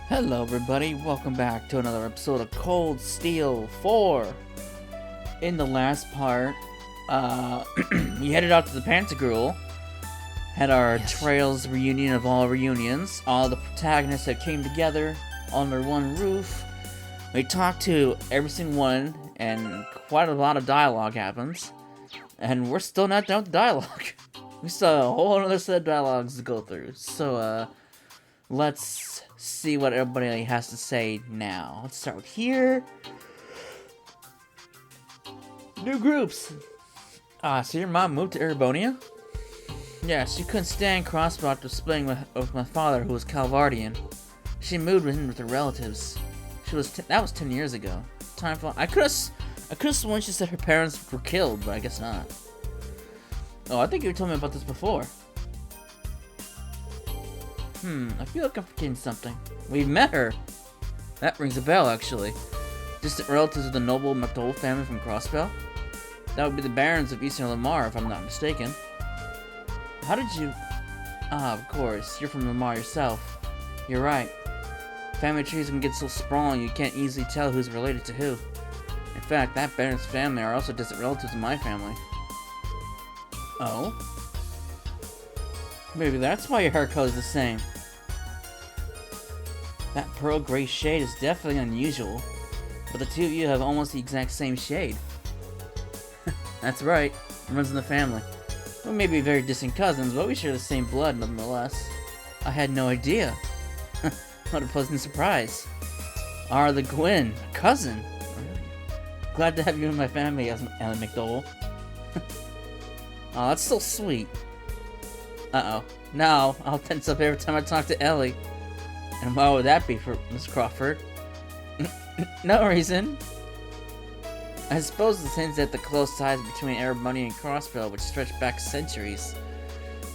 Hello everybody, welcome back to another episode of Cold Steel 4. In the last part, we headed out to the Pantagruel, had our Trails reunion of all reunions, all the protagonists that came together under one roof. We talked to every single one, and quite a lot of dialogue happens, and we're still not done with the dialogue. We still have a whole other set of dialogues to go through, so let's see what everybody has to say now. Let's start with here. New groups. So your mom moved to Erebonia? Yes, you couldn't stand Crossbow after splitting with my father, who was Calvardian. She moved with her relatives. That was 10 years ago. Time for I could have sworn she said her parents were killed, but I guess not. Oh, I think you told me about this before. I feel like I'm forgetting something. We've met her. That rings a bell, actually. Distant relatives of the noble MacDowell family from Crossbell? That would be the barons of Eastern Lamar, if I'm not mistaken. How did you... of course. You're from Lamar yourself. You're right. Family trees can get so sprawling you can't easily tell who's related to who. In fact, that baron's family are also distant relatives of my family. Oh? Maybe that's why your hair color is the same. That pearl gray shade is definitely unusual, but the two of you have almost the exact same shade. That's right, it runs in the family. We may be very distant cousins, but we share the same blood nonetheless. I had no idea. What a pleasant surprise. Arla Gwyn, a cousin. Glad to have you in my family, Ellie MacDowell. Oh, that's so sweet. Uh-oh. Now, I'll tense up every time I talk to Ellie. And why would that be for Miss Crawford? No reason. I suppose this hints at the close ties between Erebonia and Crossbell, which stretch back centuries.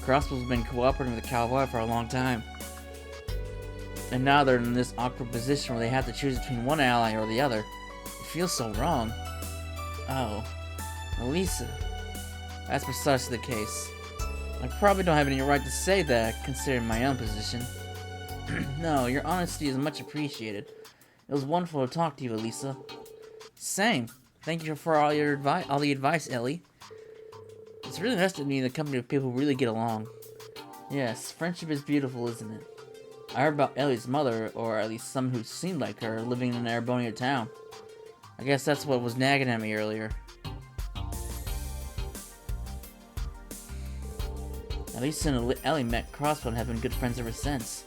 Crossbell's been cooperating with the Calvar for a long time. And now they're in this awkward position where they have to choose between one ally or the other. It feels so wrong. Oh. Elisa. That's precisely the case. I probably don't have any right to say that, considering my own position. No, your honesty is much appreciated. It was wonderful to talk to you, Elisa. Same. Thank you for all the advice, Ellie. It's really nice to be in the company of people who really get along. Yes, friendship is beautiful, isn't it? I heard about Ellie's mother, or at least someone who seemed like her, living in an Erebonia town. I guess that's what was nagging at me earlier. Elisa and Ellie met Crossbow and have been good friends ever since.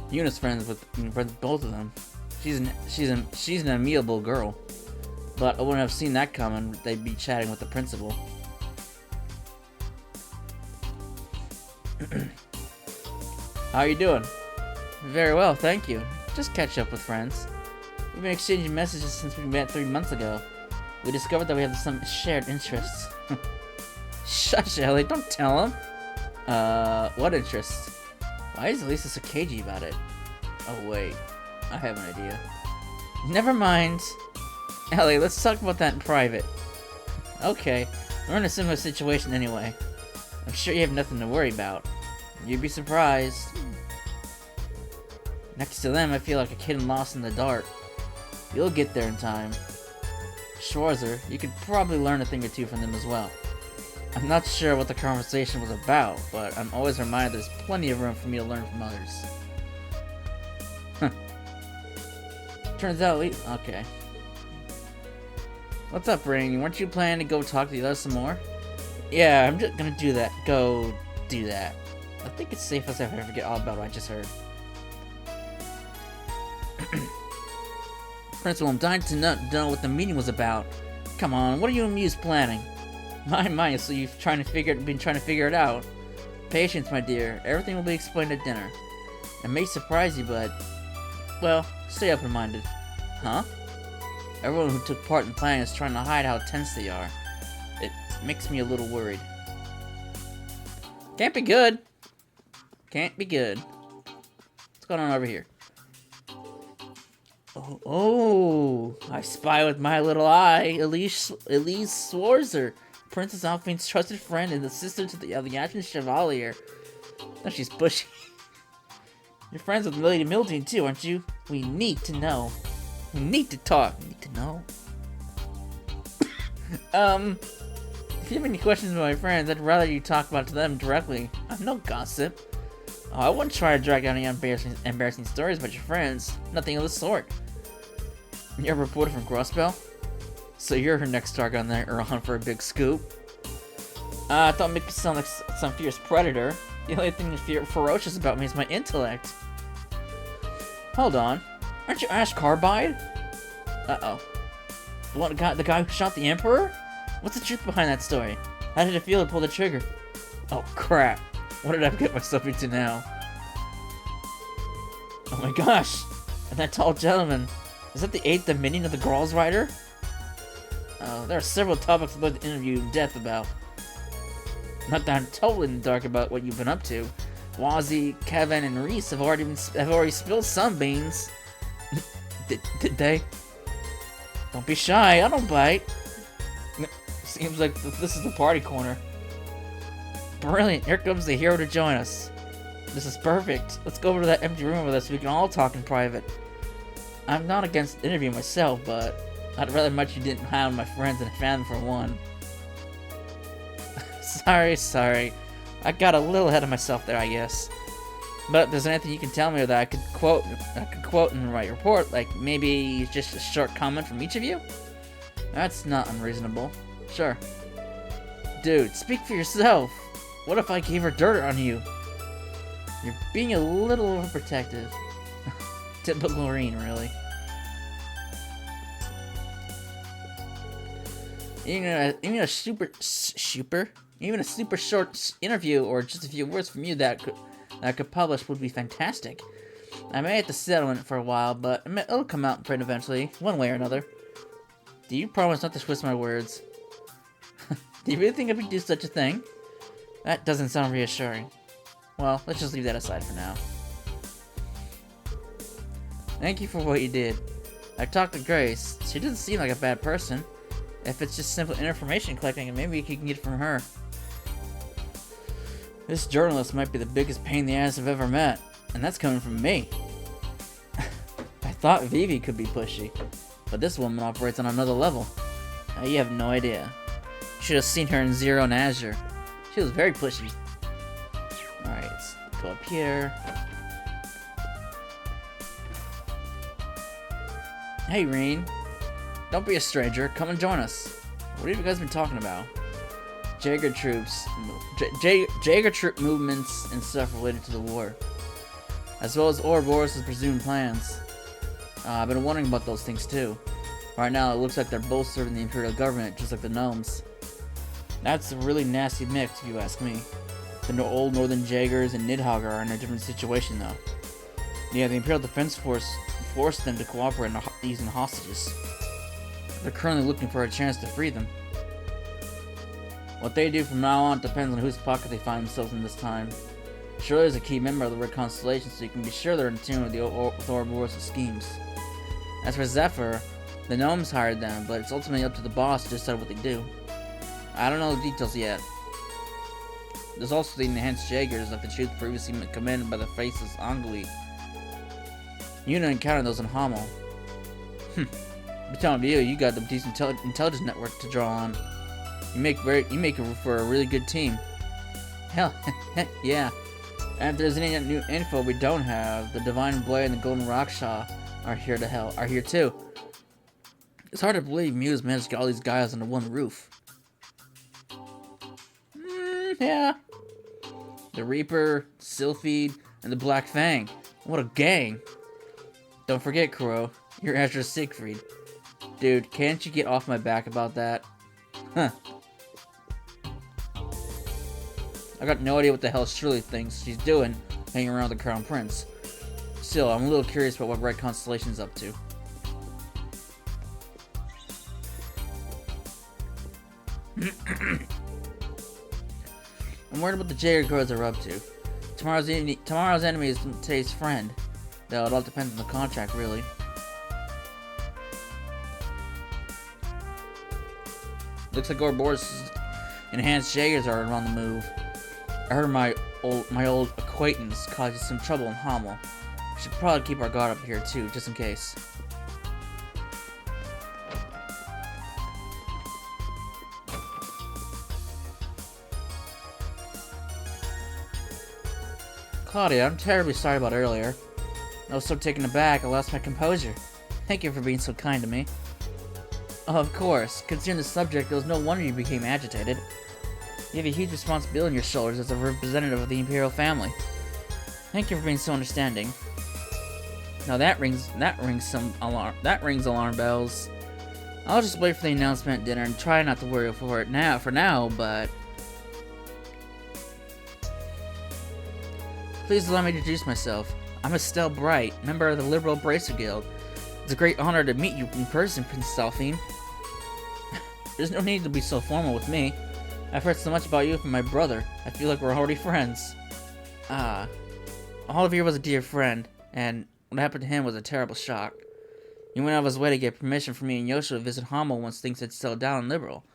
Yuna's friends with both of them. She's an amiable girl, but I wouldn't have seen that coming. They'd be chatting with the principal. How are you doing? Very well, thank you. Just catch up with friends. We've been exchanging messages since we met 3 months ago. We discovered that we have some shared interests. Shush, Ellie, don't tell him. What interests? Why is Elisa so cagey about it? Oh, wait. I have an idea. Never mind. Ellie, let's talk about that in private. Okay. We're in a similar situation anyway. I'm sure you have nothing to worry about. You'd be surprised. Next to them, I feel like a kid lost in the dark. You'll get there in time. Schwarzer, you could probably learn a thing or two from them as well. I'm not sure what the conversation was about, but I'm always reminded there's plenty of room for me to learn from others. Huh. Turns out okay. What's up, Rainy? Weren't you planning to go talk to the others some more? Yeah, I'm just gonna do that. Go do that. I think it's safest if I forget all about what I just heard. Principal, I'm dying to know what the meeting was about. Come on, what are you and Muse planning? My, so you've been trying to figure it out. Patience, my dear. Everything will be explained at dinner. It may surprise you, but... well, stay open-minded. Huh? Everyone who took part in planning is trying to hide how tense they are. It makes me a little worried. Can't be good. Can't be good. What's going on over here? Oh, I spy with my little eye. Elise Schwarzer, Princess Alphine's trusted friend and the sister to the Ashen Chevalier. Now she's bushy. You're friends with Lady Mildred too, aren't you? We need to know. We need to talk. We need to know. If you have any questions about my friends, I'd rather you talk about it to them directly. I'm no gossip. Oh, I wouldn't try to drag out any embarrassing stories about your friends. Nothing of the sort. You're a reporter from Grossbell? So you're her next target on the hunt for a big scoop? I thought make me sound like some fierce predator. The only thing ferocious about me is my intellect. Hold on. Aren't you Ash Carbide? Uh-oh. The guy who shot the Emperor? What's the truth behind that story? How did it feel to pull the trigger? Oh, crap. What did I get myself into now? Oh my gosh! And that tall gentleman. Is that the 8th Dominion of the Gralls Rider? There are several topics I'd like to interview in depth about. Not that I'm totally in the dark about what you've been up to. Wazzy, Kevin, and Reese have already spilled some beans. Did they? Don't be shy, I don't bite. Seems like this is the party corner. Brilliant, here comes the hero to join us. This is perfect. Let's go over to that empty room with us so we can all talk in private. I'm not against interviewing myself, but I'd rather much you didn't hound my friends and family for one. Sorry. I got a little ahead of myself there, I guess. But if there's anything you can tell me that I could quote in my report, like maybe just a short comment from each of you? That's not unreasonable. Sure. Dude, speak for yourself. What if I gave her dirt on you? You're being a little overprotective. Typical Irene, really. Even a super short interview or just a few words from you that could publish would be fantastic. I may have to settle on it for a while, but it'll come out in print eventually, one way or another. Do you promise not to twist my words? Do you really think I would do such a thing? That doesn't sound reassuring. Well, let's just leave that aside for now. Thank you for what you did. I talked to Grace. She doesn't seem like a bad person. If it's just simple information collecting, maybe you can get it from her. This journalist might be the biggest pain in the ass I've ever met, and that's coming from me. I thought Vivi could be pushy, but this woman operates on another level. You have no idea. You should have seen her in Zero and Azure. She was very pushy. Alright, let's go up here. Hey, Reen. Don't be a stranger. Come and join us. What have you guys been talking about? Jaeger troops. Jaeger troop movements and stuff related to the war. As well as Ouroboros' presumed plans. I've been wondering about those things too. Right now, it looks like they're both serving the Imperial government, just like the gnomes. That's a really nasty mix, if you ask me. The old Northern Jaegers and Nidhogg are in a different situation, though. Yeah, the Imperial Defense Force forced them to cooperate in using hostages. They're currently looking for a chance to free them. What they do from now on depends on whose pocket they find themselves in this time. Shirley is a key member of the Red Constellation, so you can be sure they're in tune with the Ouroboros' schemes. As for Zephyr, the gnomes hired them, but it's ultimately up to the boss to decide what they do. I don't know the details yet. There's also the enhanced Jaegers that the troops previously commanded by the faceless Angui. You didn't encounter those in Hamel. Be telling you got the decent intelligence network to draw on. You make for a really good team. Hell, yeah. And if there's any new info we don't have, the Divine Blade and the Golden Raksha are here too. It's hard to believe Muse managed to get all these guys under one roof. Yeah. The Reaper, Sylphid, and the Black Fang. What a gang. Don't forget, Kuro, you're Azure Siegfried. Dude, can't you get off my back about that? Huh. I got no idea what the hell Shirley thinks she's doing hanging around the Crown Prince. Still, I'm a little curious about what Red Constellation's up to. I'm worried about the Jaeger girls are up to. Tomorrow's enemy is today's friend. Though it all depends on the contract, really. Looks like Ouroboros' enhanced Jaegers are on the move. I heard my old acquaintance caused some trouble in Hamel. Should probably keep our guard up here too, just in case. Claudia, I'm terribly sorry about earlier. I was so taken aback, I lost my composure. Thank you for being so kind to me. Oh, of course. Considering the subject, it was no wonder you became agitated. You have a huge responsibility on your shoulders as a representative of the Imperial family. Thank you for being so understanding. Now that rings alarm bells. I'll just wait for the announcement at dinner and try not to worry for now, but please allow me to introduce myself. I'm Estelle Bright, member of the Liberal Bracer Guild. It's a great honor to meet you in person, Princess Alphine. There's no need to be so formal with me. I've heard so much about you from my brother. I feel like we're already friends. Olivier was a dear friend, and what happened to him was a terrible shock. He went out of his way to get permission for me and Yoshio to visit Hamo once things had settled down in Liberal.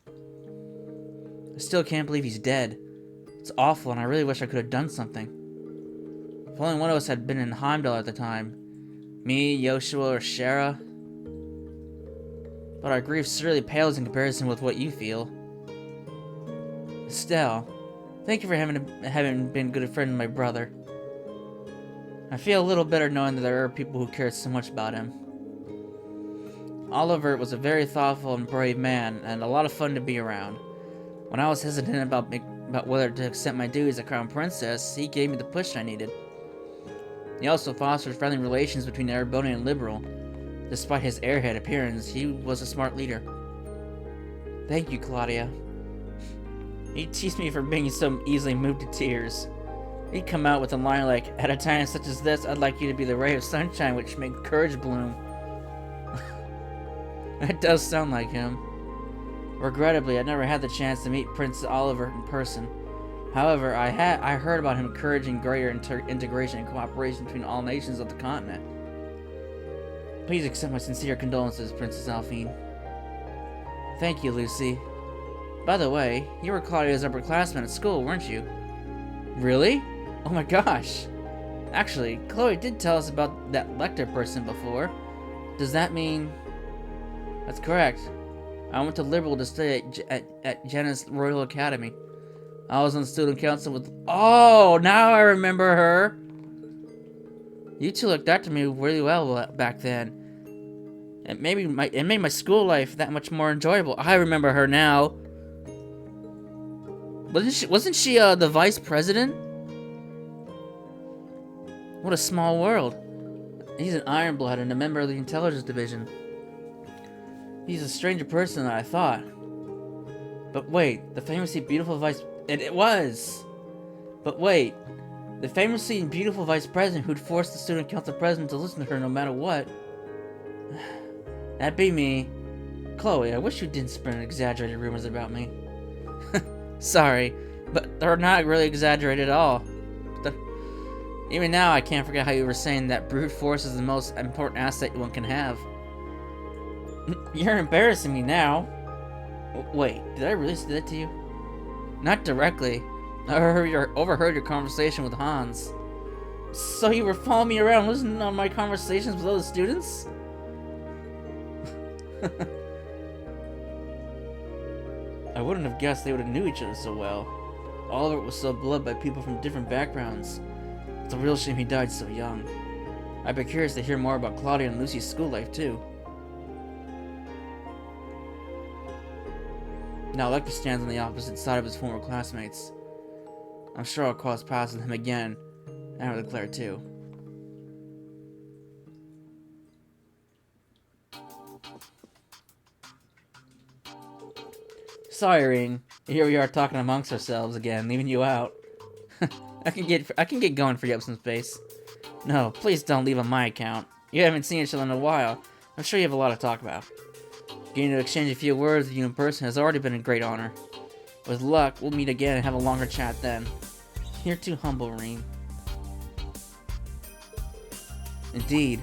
I still can't believe he's dead. It's awful, and I really wish I could have done something. If only one of us had been in Heimdall at the time. Me, Yoshua, or Shara. But our grief surely pales in comparison with what you feel. Estelle, thank you for having been a good friend of my brother. I feel a little better knowing that there are people who care so much about him. Oliver was a very thoughtful and brave man, and a lot of fun to be around. When I was hesitant about whether to accept my duties as Crown Princess, he gave me the push I needed. He also fostered friendly relations between Erebonian and Liberal. Despite his airhead appearance, he was a smart leader. Thank you, Claudia. He teased me for being so easily moved to tears. He'd come out with a line like, "At a time such as this, I'd like you to be the ray of sunshine which makes courage bloom." That does sound like him. Regrettably, I never had the chance to meet Prince Oliver in person. However, I heard about him encouraging greater integration and cooperation between all nations of the continent. Please accept my sincere condolences, Princess Alphine. Thank you, Lucy. By the way, you were Claudia's upperclassman at school, weren't you? Really? Oh my gosh. Actually, Chloe did tell us about that Lecter person before. Does that mean... That's correct. I went to Liberal to study at Janus Royal Academy. I was on the student council with... Oh, now I remember her. You two looked after me really well back then. It made my school life that much more enjoyable. I remember her now. Wasn't she the vice president? What a small world. He's an Ironblood and a member of the intelligence division. He's a stranger person than I thought. But wait, the famously beautiful vice... And it was! But wait, the famously beautiful vice president who'd forced the student council president to listen to her no matter what. That'd be me. Chloe, I wish you didn't spread exaggerated rumors about me. Sorry, but they're not really exaggerated at all. Even now, I can't forget how you were saying that brute force is the most important asset one can have. You're embarrassing me now. Wait, did I really say that to you? Not directly. I overheard your conversation with Hans. So you were following me around listening to my conversations with other students? I wouldn't have guessed they would have knew each other so well. All of it was so beloved by people from different backgrounds. It's a real shame he died so young. I'd be curious to hear more about Claudia and Lucy's school life too. Now Lecter stands on the opposite side of his former classmates. I'm sure I'll cross paths with him again, and with Claire too. Sorry, Irene. Here we are talking amongst ourselves again, leaving you out. I can get going for you up some space. No, please don't leave on my account. You haven't seen each other in a while. I'm sure you have a lot to talk about. Getting to exchange a few words with you in person has already been a great honor. With luck, we'll meet again and have a longer chat then. You're too humble, Irene. Indeed.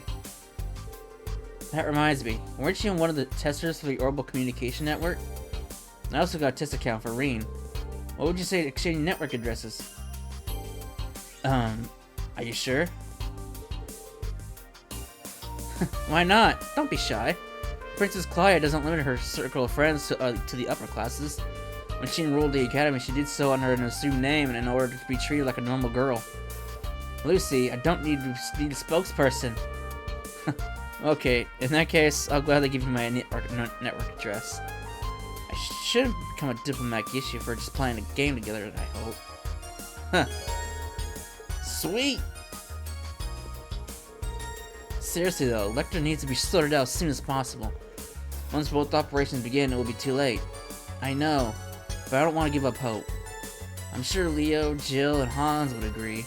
That reminds me, weren't you one of the testers for the Orbital Communication Network? I also got a test account for Reen. What would you say to exchanging network addresses? Are you sure? Why not? Don't be shy. Princess Claudia doesn't limit her circle of friends to the upper classes. When she enrolled the academy, she did so under an assumed name and in order to be treated like a normal girl. Lucy, I don't need a spokesperson. Okay, in that case, I'll gladly give you my network address. I shouldn't become a diplomatic issue for just playing a game together, I hope. Huh. Sweet! Seriously though, Lecter needs to be sorted out as soon as possible. Once both operations begin, it will be too late. I know, but I don't want to give up hope. I'm sure Leo, Jill, and Hans would agree.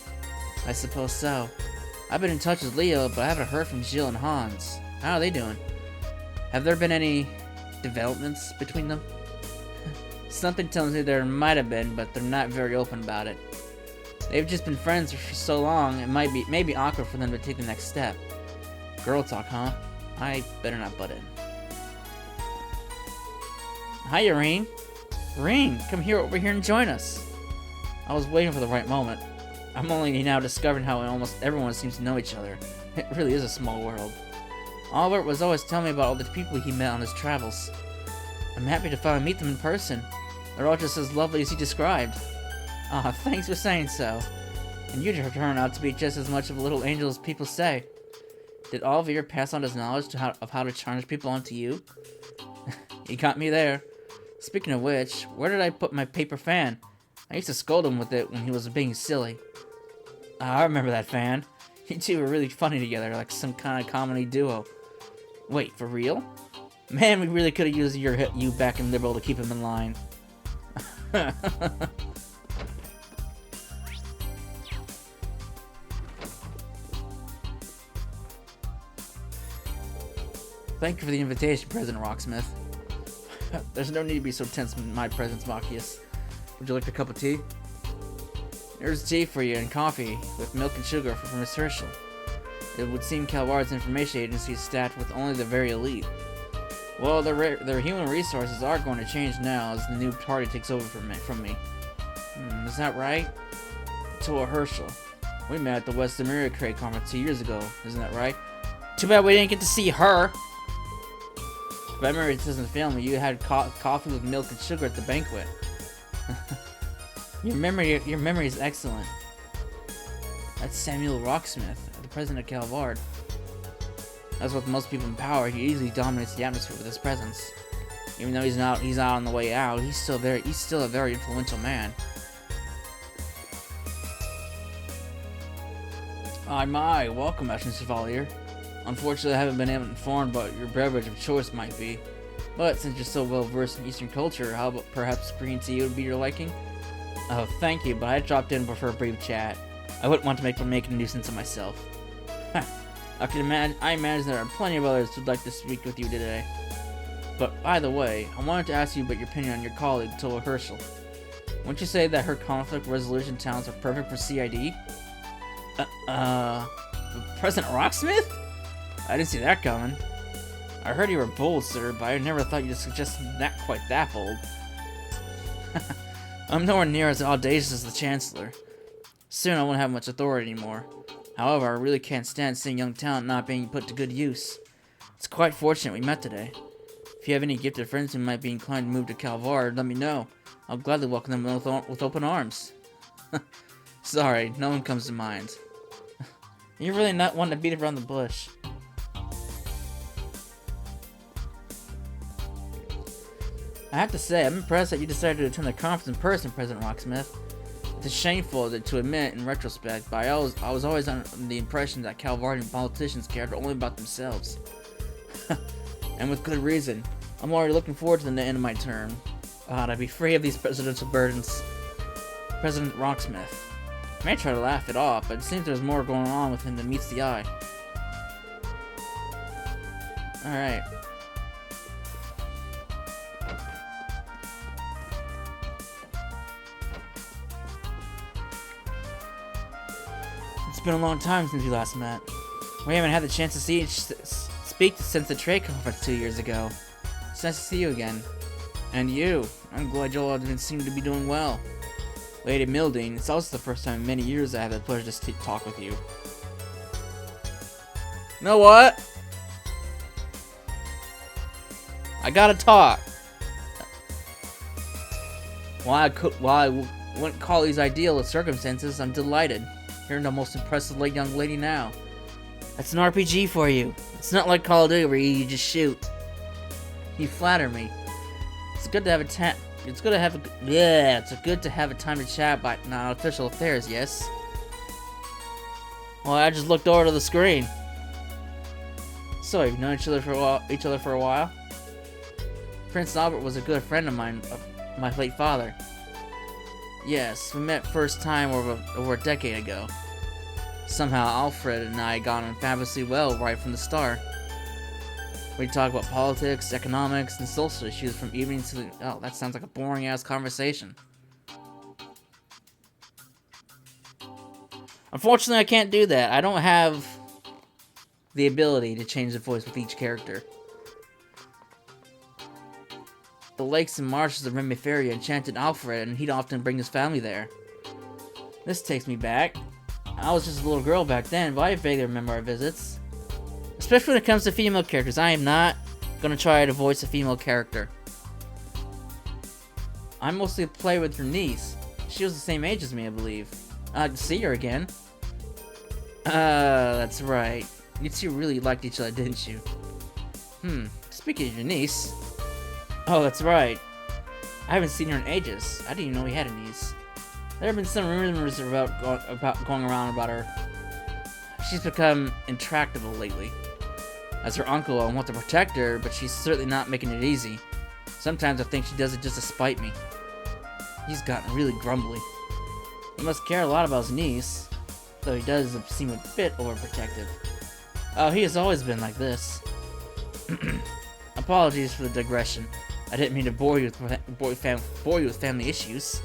I suppose so. I've been in touch with Leo, but I haven't heard from Jill and Hans. How are they doing? Have there been any developments between them? Something tells me there might have been, but they're not very open about it. They've just been friends for so long, it might be awkward for them to take the next step. Girl talk, huh? I better not butt in. Hiya, Ring. Ring, come here over here and join us. I was waiting for the right moment. I'm only now discovering how almost everyone seems to know each other. It really is a small world. Albert was always telling me about all the people he met on his travels. I'm happy to finally meet them in person. They're all just as lovely as he described. Ah, thanks for saying so. And you turn out to be just as much of a little angel as people say. Did Olivier pass on his knowledge of how to charge people onto you? He got me there. Speaking of which, where did I put my paper fan? I used to scold him with it when he was being silly. I remember that fan. You two were really funny together, like some kind of comedy duo. Wait, for real? Man, we really could have used you back in Liberal to keep him in line. Thank you for the invitation, President Rocksmith. There's no need to be so tense in my presence, Machias. Would you like a cup of tea? There's tea for you and coffee with milk and sugar from Miss Herschel. It would seem Calvar's information agency is staffed with only the very elite. Well, their human resources are going to change now as the new party takes over from me. Is that right? Toa Herschel. We met at the West America Trade Conference 2 years ago, isn't that right? Too bad we didn't get to see her! If my memory doesn't fail me, you had coffee with milk and sugar at the banquet. Your memory is excellent. That's Samuel Rocksmith, the president of Calvard. As with most people in power, he easily dominates the atmosphere with his presence. Even though he's out on the way out, he's still a very influential man. My, welcome, Ashton Chevalier. Unfortunately, I haven't been informed what your beverage of choice might be. But since you're so well versed in Eastern culture, how about perhaps green tea would be your liking? Oh, thank you, but I dropped in for a brief chat. I wouldn't want to make a nuisance of myself. I imagine there are plenty of others who'd like to speak with you today. But by the way, I wanted to ask you about your opinion on your colleague, Toa Herschel. Wouldn't you say that her conflict resolution talents are perfect for CID? President Rocksmith? I didn't see that coming. I heard you were bold, sir, but I never thought you'd suggest that quite that bold. I'm nowhere near as audacious as the Chancellor. Soon I won't have much authority anymore. However, I really can't stand seeing young talent not being put to good use. It's quite fortunate we met today. If you have any gifted friends who might be inclined to move to Calvard, let me know. I'll gladly welcome them with open arms. Sorry, no one comes to mind. You're really not one to beat around the bush. I have to say, I'm impressed that you decided to attend the conference in person, President Rocksmith. It's shameful to admit in retrospect, but I was always under the impression that Calvardian politicians cared only about themselves. And with good reason. I'm already looking forward to the end of my term. To be free of these presidential burdens. President Rocksmith. I may try to laugh it off, but it seems there's more going on with him than meets the eye. Alright. It's been a long time since we last met. We haven't had the chance to speak since the trade conference 2 years ago. It's nice to see you again. And you. I'm glad you all seem to be doing well. Lady Milding, it's also the first time in many years I have the pleasure to talk with you. You know what? I gotta talk. While I wouldn't call these ideal circumstances, I'm delighted. You're the most impressive young lady now. That's an RPG for you. It's not like Call of Duty where you just shoot. You flatter me. It's good to have a It's good to have a time to chat about non-official affairs. Yes. Well, I just looked over to the screen. So you've known each other for a while. Prince Albert was a good friend of mine, my late father. Yes, we met first time over a decade ago. Somehow Alfred and I got on fabulously well right from the start. We talk about politics, economics, and social issues from evening to the... Oh, that sounds like a boring-ass conversation. Unfortunately, I can't do that. I don't have the ability to change the voice with each character. The lakes and marshes of Mille Mirage enchanted Alfred, and he'd often bring his family there. This takes me back. I was just a little girl back then, but I vaguely remember our visits. Especially when it comes to female characters, I am not gonna try to voice a female character. I mostly play with your niece. She was the same age as me, I believe. I'd see her again. That's right. You two really liked each other, didn't you? Speaking of your niece... Oh, that's right. I haven't seen her in ages. I didn't even know we had a niece. There have been some rumors about going around about her. She's become intractable lately. As her uncle, I want to protect her, but she's certainly not making it easy. Sometimes I think she does it just to spite me. He's gotten really grumbly. He must care a lot about his niece, though he does seem a bit overprotective. Oh, he has always been like this. Apologies for the digression. I didn't mean to bore you with family issues.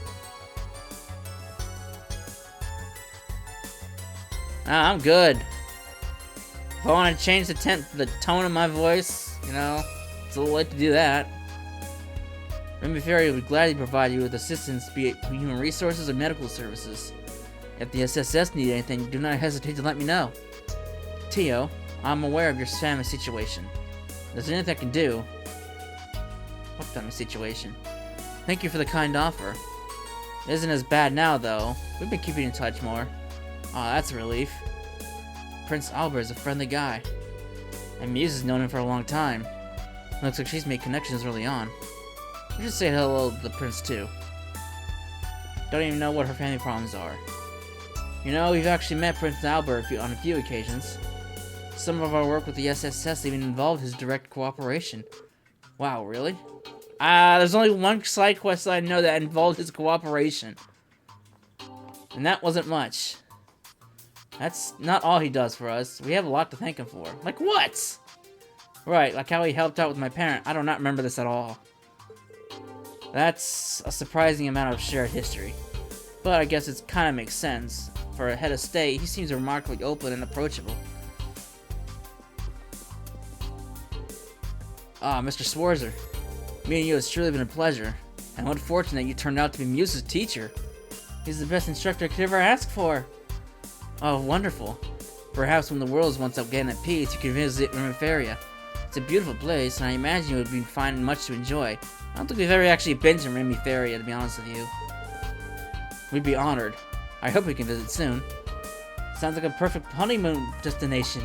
Nah, I'm good. If I want to change the tone of my voice, you know, it's a little late to do that. Mille Mirage would gladly provide you with assistance, be it human resources or medical services. If the SSS need anything, do not hesitate to let me know. Tio, I'm aware of your family situation. If there's anything I can do... What family situation? Thank you for the kind offer. It isn't as bad now, though. We've been keeping in touch more. Aw, that's a relief. Prince Albert is a friendly guy. And Muse has known him for a long time. Looks like she's made connections early on. We should say hello to the prince, too. Don't even know what her family problems are. You know, we've actually met Prince Albert on a few occasions. Some of our work with the SSS even involved his direct cooperation. Wow, really? There's only one side quest that I know that involved his cooperation. And that wasn't much. That's not all he does for us. We have a lot to thank him for. Like what? Right, like how he helped out with my parent. I do not remember this at all. That's a surprising amount of shared history. But I guess it kind of makes sense. For a head of state, he seems remarkably open and approachable. Ah, Mr. Schwarzer. Meeting you has truly been a pleasure. And what fortunate you turned out to be Muse's teacher. He's the best instructor I could ever ask for. Oh, wonderful. Perhaps when the world is once again at peace, you can visit Rimaferia. It's a beautiful place, and I imagine you would be finding much to enjoy. I don't think we've ever actually been to Rimaferia, to be honest with you. We'd be honored. I hope we can visit soon. Sounds like a perfect honeymoon destination.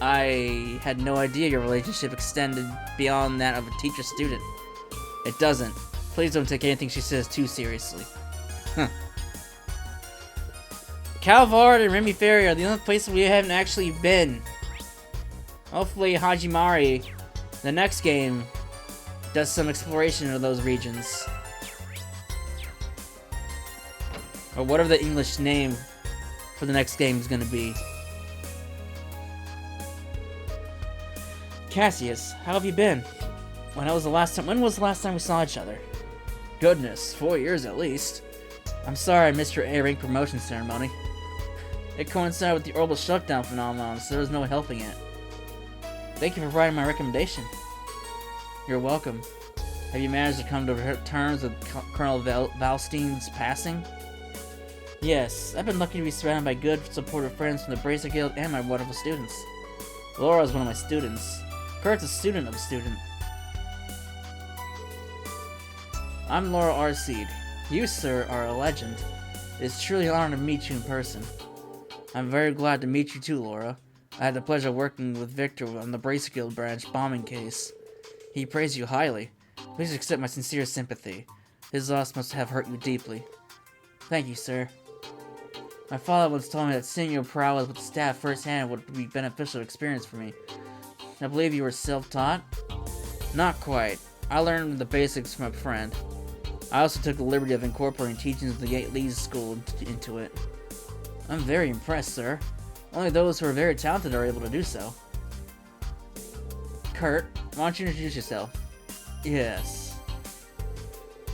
I had no idea your relationship extended beyond that of a teacher-student. It doesn't. Please don't take anything she says too seriously. Huh. Calvard and Rimaferia are the only places we haven't actually been. Hopefully Hajimari, the next game, does some exploration of those regions. Or whatever the English name for the next game is going to be. Cassius, how have you been? When was the last time we saw each other? Goodness, 4 years at least. I'm sorry I missed your A-rank promotion ceremony. It coincided with the orbital shutdown phenomenon, so there was no helping it. Thank you for providing my recommendation. You're welcome. Have you managed to come to terms with Colonel Valstein's passing? Yes, I've been lucky to be surrounded by good, supportive friends from the Bracer Guild and my wonderful students. Laura is one of my students. Kurt's a student of a student. I'm Laura Arseed. You, sir, are a legend. It is truly an honor to meet you in person. I'm very glad to meet you too, Laura. I had the pleasure of working with Victor on the Bracegill branch bombing case. He praised you highly. Please accept my sincere sympathy. His loss must have hurt you deeply. Thank you, sir. My father once told me that seeing your prowess with the staff firsthand would be a beneficial experience for me. I believe you were self-taught? Not quite. I learned the basics from a friend. I also took the liberty of incorporating teachings of the Yate Lee's school into it. I'm very impressed, sir. Only those who are very talented are able to do so. Kurt, why don't you introduce yourself? Yes.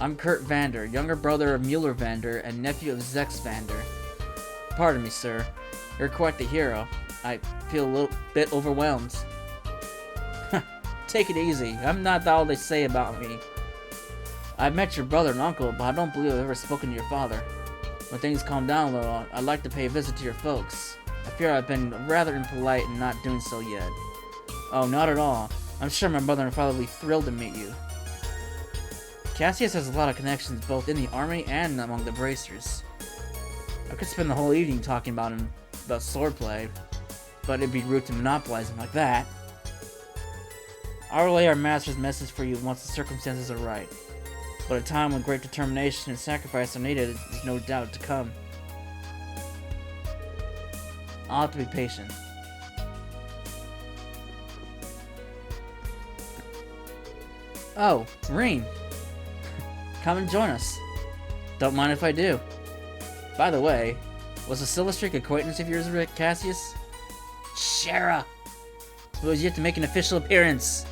I'm Kurt Vander, younger brother of Mueller Vander and nephew of Zex Vander. Pardon me, sir. You're quite the hero. I feel a little bit overwhelmed. Take it easy. I'm not all they say about me. I've met your brother and uncle, but I don't believe I've ever spoken to your father. When things calm down a little, I'd like to pay a visit to your folks. I fear I've been rather impolite in not doing so yet. Oh, not at all. I'm sure my mother and father will be thrilled to meet you. Cassius has a lot of connections both in the army and among the bracers. I could spend the whole evening talking about swordplay, but it'd be rude to monopolize him like that. I'll relay our master's message for you once the circumstances are right. But a time when great determination and sacrifice are needed is no doubt to come. I'll have to be patient. Oh, Rean. Come and join us. Don't mind if I do. By the way, was the Silver Streak acquaintance of yours, Cassius? Shara! Who has yet to make an official appearance.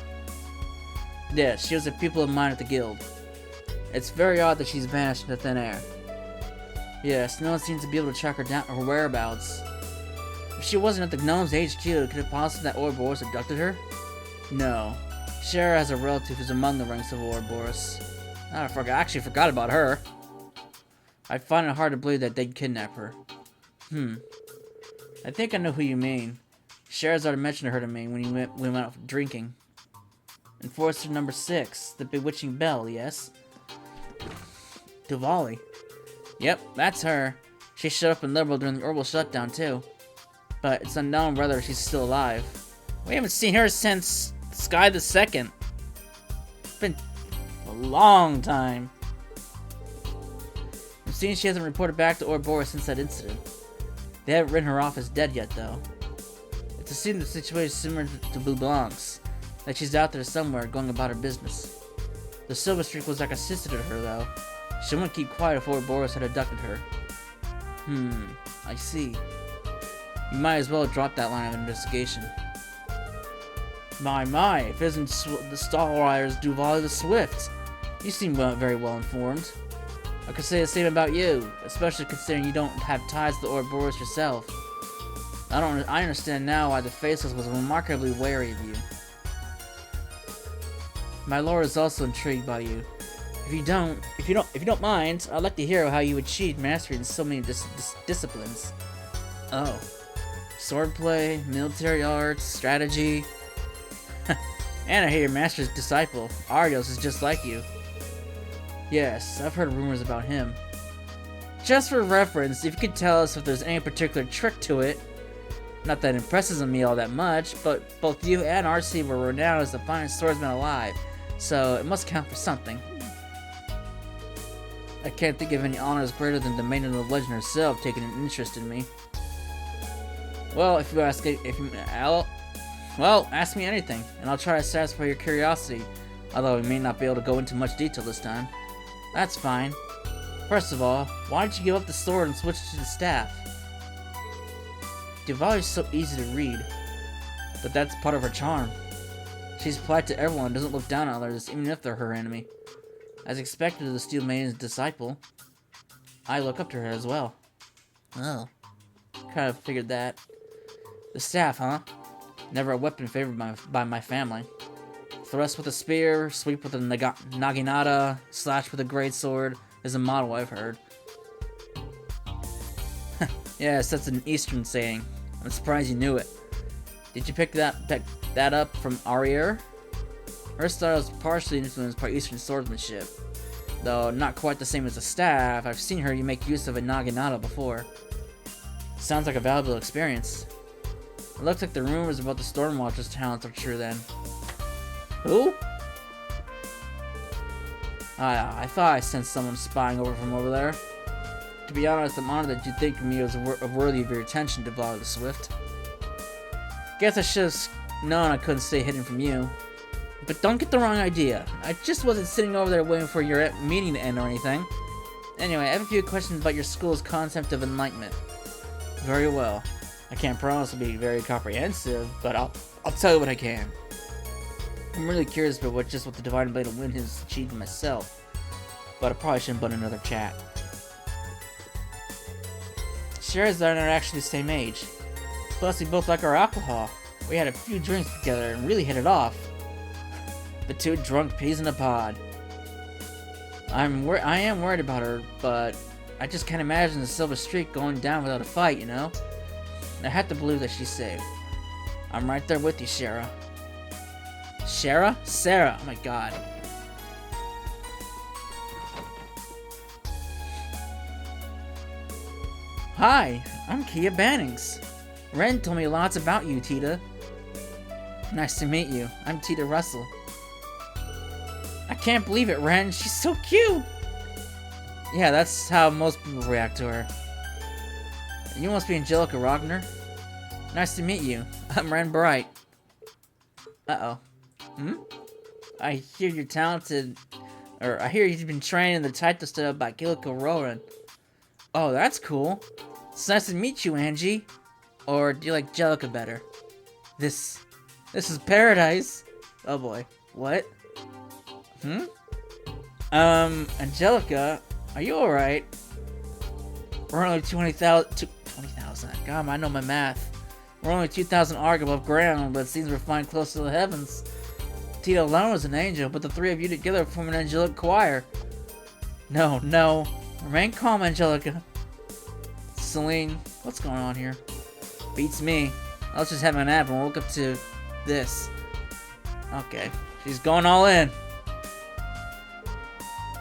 Yes, she was a pupil of mine at the guild. It's very odd that she's vanished into thin air. Yes, no one seems to be able to track her down or her whereabouts. If she wasn't at the Gnome's HQ, could it possibly that Ouroboros abducted her? No. Shara has a relative who's among the ranks of Ouroboros. I actually forgot about her. I find it hard to believe that they'd kidnap her. I think I know who you mean. Sherazard mentioned her to me when we went out drinking. Enforcer number 6, the Bewitching Bell, yes? Duvali. Yep, that's her. She showed up in Liberal during the Orbital shutdown, too. But it's unknown whether she's still alive. We haven't seen her since Sky the Second. It's been a long time. It seems she hasn't reported back to Ouroboros since that incident. They haven't written her off as dead yet, though. It's assumed the situation is similar to Blue Blanc's, that she's out there somewhere going about her business. The Silver Streak was like a sister to her, though. She wouldn't keep quiet if Ouroboros had abducted her. I see. You might as well drop that line of investigation. My, if it isn't the Stalwires Duvali the Swift. You seem very well informed. I could say the same about you, especially considering you don't have ties to the Ouroboros yourself. I understand now why the Faceless was remarkably wary of you. My lord is also intrigued by you. If you don't mind, I'd like to hear how you achieved mastery in so many disciplines. Oh. Swordplay, military arts, strategy. And I hear your master's disciple, Arios, is just like you. Yes, I've heard rumors about him. Just for reference, if you could tell us if there's any particular trick to it. Not that it impresses me all that much, but both you and RC were renowned as the finest swordsman alive, so it must count for something. I can't think of any honors greater than the Maiden of Legend herself taking an interest in me. Well, ask me anything, and I'll try to satisfy your curiosity, although we may not be able to go into much detail this time. That's fine. First of all, why did you give up the sword and switch to the staff? Duvali is so easy to read, but that's part of her charm. She's polite to everyone and doesn't look down on others, even if they're her enemy. As expected of the Steel Maiden's disciple, I look up to her as well. Oh, kind of figured that. The staff, huh? Never a weapon favored by my family. Thrust with a spear, sweep with a naginata, slash with a greatsword is a motto I've heard. Yes, that's an Eastern saying. I'm surprised you knew it. Did you pick that up from Arier? Her style is partially influenced by Eastern swordsmanship. Though not quite the same as the staff, I've seen her make use of a naginata before. Sounds like a valuable experience. It looks like the rumors about the Stormwatcher's talents are true then. Who? I thought I sensed someone spying from over there. To be honest, I'm honored that you think of me as worthy of your attention, Devala the Swift. Guess I should have known I couldn't stay hidden from you. But don't get the wrong idea. I just wasn't sitting over there waiting for your meeting to end or anything. Anyway, I have a few questions about your school's concept of enlightenment. Very well. I can't promise to be very comprehensive, but I'll tell you what I can. I'm really curious about what the Divine Blade of Wind has achieved myself, but I probably shouldn't put another chat. Sherry's and I are actually the same age. Plus, we both like our alcohol. We had a few drinks together and really hit it off. The two drunk peas in a pod. I am worried about her, but I just can't imagine the Silver Streak going down without a fight, you know? I have to believe that she's safe. I'm right there with you, Shara. Shara? Sarah! Oh my god. Hi, I'm Kia Bannings. Ren told me lots about you, Tita. Nice to meet you. I'm Tita Russell. I can't believe it, Ren. She's so cute! Yeah, that's how most people react to her. You must be Angelica Rogner. Nice to meet you. I'm Ren Bright. Uh-oh. I hear you're talented, or I hear you've been trained in the Taito style by Gillico Roran. Oh, that's cool. It's nice to meet you, Angie. Or do you like Jellica better? This is paradise. Oh boy. What? Angelica, are you alright? We're only 20,000. God, I know my math. We're only 2,000 arc above ground, but it seems we're flying close to the heavens. Tita alone is an angel, but the three of you together form an angelic choir. No. Remain calm, Angelica. Celine, what's going on here? Beats me. I was just having a nap and woke up to this. Okay, she's going all in.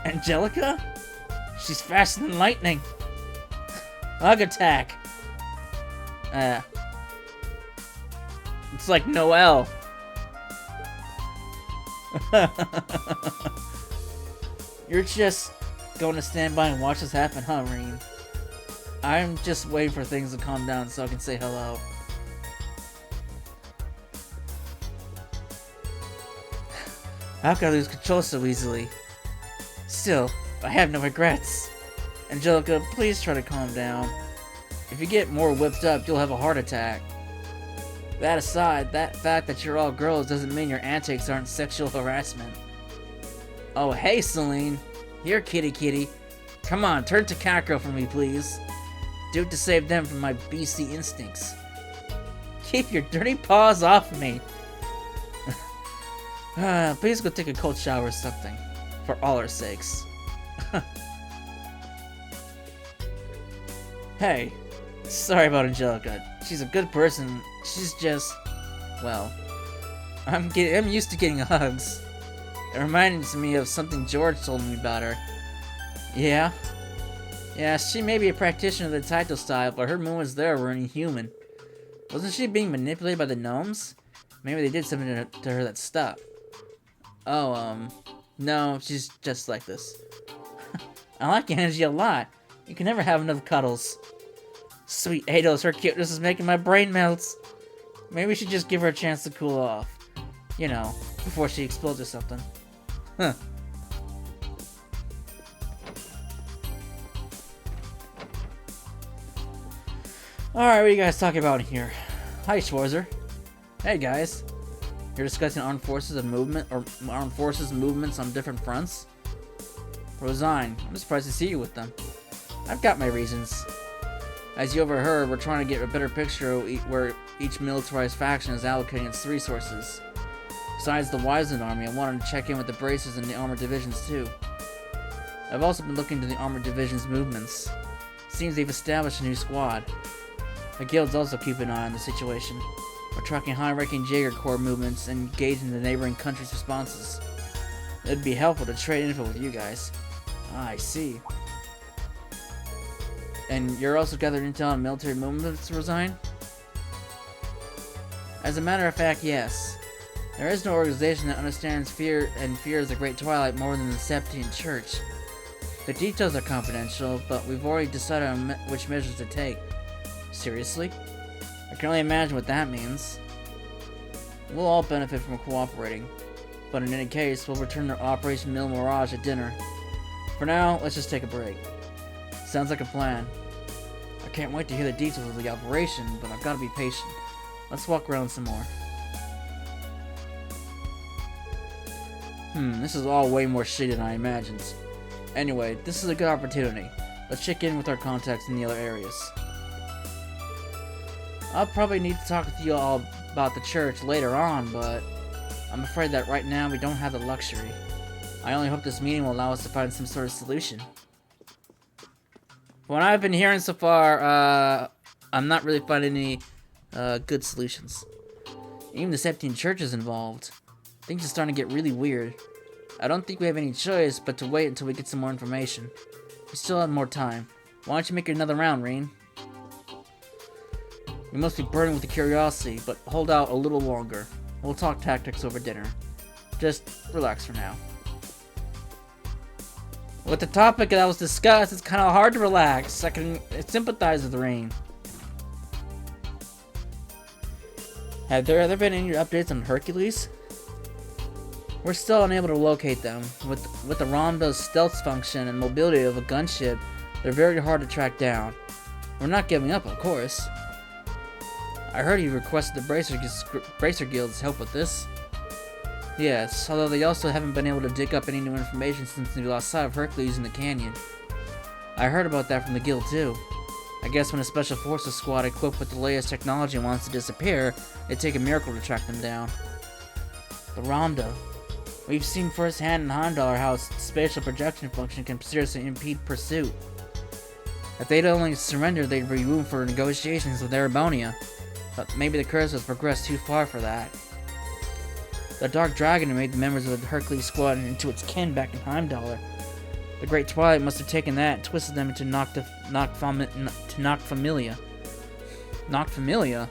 Angelica? She's faster than lightning. Hug attack. It's like Noelle. You're just going to stand by and watch this happen, huh, Reen? I'm just waiting for things to calm down so I can say hello. How can I lose control so easily? Still, I have no regrets. Angelica, please try to calm down. If you get more whipped up, you'll have a heart attack. That aside, that fact that you're all girls doesn't mean your antics aren't sexual harassment. Oh, hey, Celine. Here, kitty. Come on, turn to Kakro for me, please. Do it to save them from my BC instincts. Keep your dirty paws off me. Please go take a cold shower or something. For all our sakes. Hey, sorry about Angelica. She's a good person. She's just, well, I'm used to getting hugs. It reminds me of something George told me about her. Yeah? Yeah, she may be a practitioner of the Taito style, but her movements there were inhuman. Wasn't she being manipulated by the gnomes? Maybe they did something to her that stuck. Oh, no, she's just like this. I like Angie a lot. You can never have enough cuddles. Sweet Ados, her cuteness is making my brain melt. Maybe we should just give her a chance to cool off. You know, before she explodes or something. Huh. Alright, what are you guys talking about here? Hi, Schwarzer. Hey, guys. You're discussing armed forces movements on different fronts? Rosine, I'm surprised to see you with them. I've got my reasons. As you overheard, we're trying to get a better picture of where each militarized faction is allocating its resources. Besides the Wiseland army, I wanted to check in with the Bracers and the armored divisions too. I've also been looking into the armored division's movements. Seems they've established a new squad. The guild's also keeping an eye on the situation. We're tracking high-ranking Jaeger Corps movements and engaging the neighboring countries' responses. It'd be helpful to trade info with you guys. Ah, I see. And you're also gathering intel on military movements to resign? As a matter of fact, yes. There is no organization that understands fear and fears the Great Twilight more than the Septine Church. The details are confidential, but we've already decided on which measures to take. Seriously? I can only imagine what that means. We'll all benefit from cooperating, but in any case, we'll return to Operation Mille Mirage at dinner. For now, let's just take a break. Sounds like a plan. I can't wait to hear the details of the operation, but I've got to be patient. Let's walk around some more. This is all way more shitty than I imagined. Anyway, this is a good opportunity. Let's check in with our contacts in the other areas. I'll probably need to talk with you all about the church later on, but I'm afraid that right now we don't have the luxury. I only hope this meeting will allow us to find some sort of solution. From what I've been hearing so far, I'm not really finding any good solutions. Even the Septine Church is involved. Things are starting to get really weird. I don't think we have any choice but to wait until we get some more information. We still have more time. Why don't you make another round, Rain? We must be burning with the curiosity, but hold out a little longer. We'll talk tactics over dinner. Just relax for now. With the topic that was discussed, it's kind of hard to relax. I can sympathize with Rain. Have there ever been any updates on Hercules? We're still unable to locate them. With the Ramda's stealth function and mobility of a gunship, they're very hard to track down. We're not giving up, of course. I heard you requested the Bracer Guild's help with this. Yes, although they also haven't been able to dig up any new information since they lost sight of Hercules in the canyon. I heard about that from the guild too. I guess when a special forces squad equipped with the latest technology wants to disappear, it'd take a miracle to track them down. The Ramda. We've seen firsthand in Heimdallr how its spatial projection function can seriously impede pursuit. If they'd only surrendered, they'd be room for negotiations with Erebonia. But maybe the curse has progressed too far for that. The Dark Dragon made the members of the Hercules squad into its kin back in Heimdallr. The Great Twilight must have taken that and twisted them into Noctfamilia. Noctfamilia?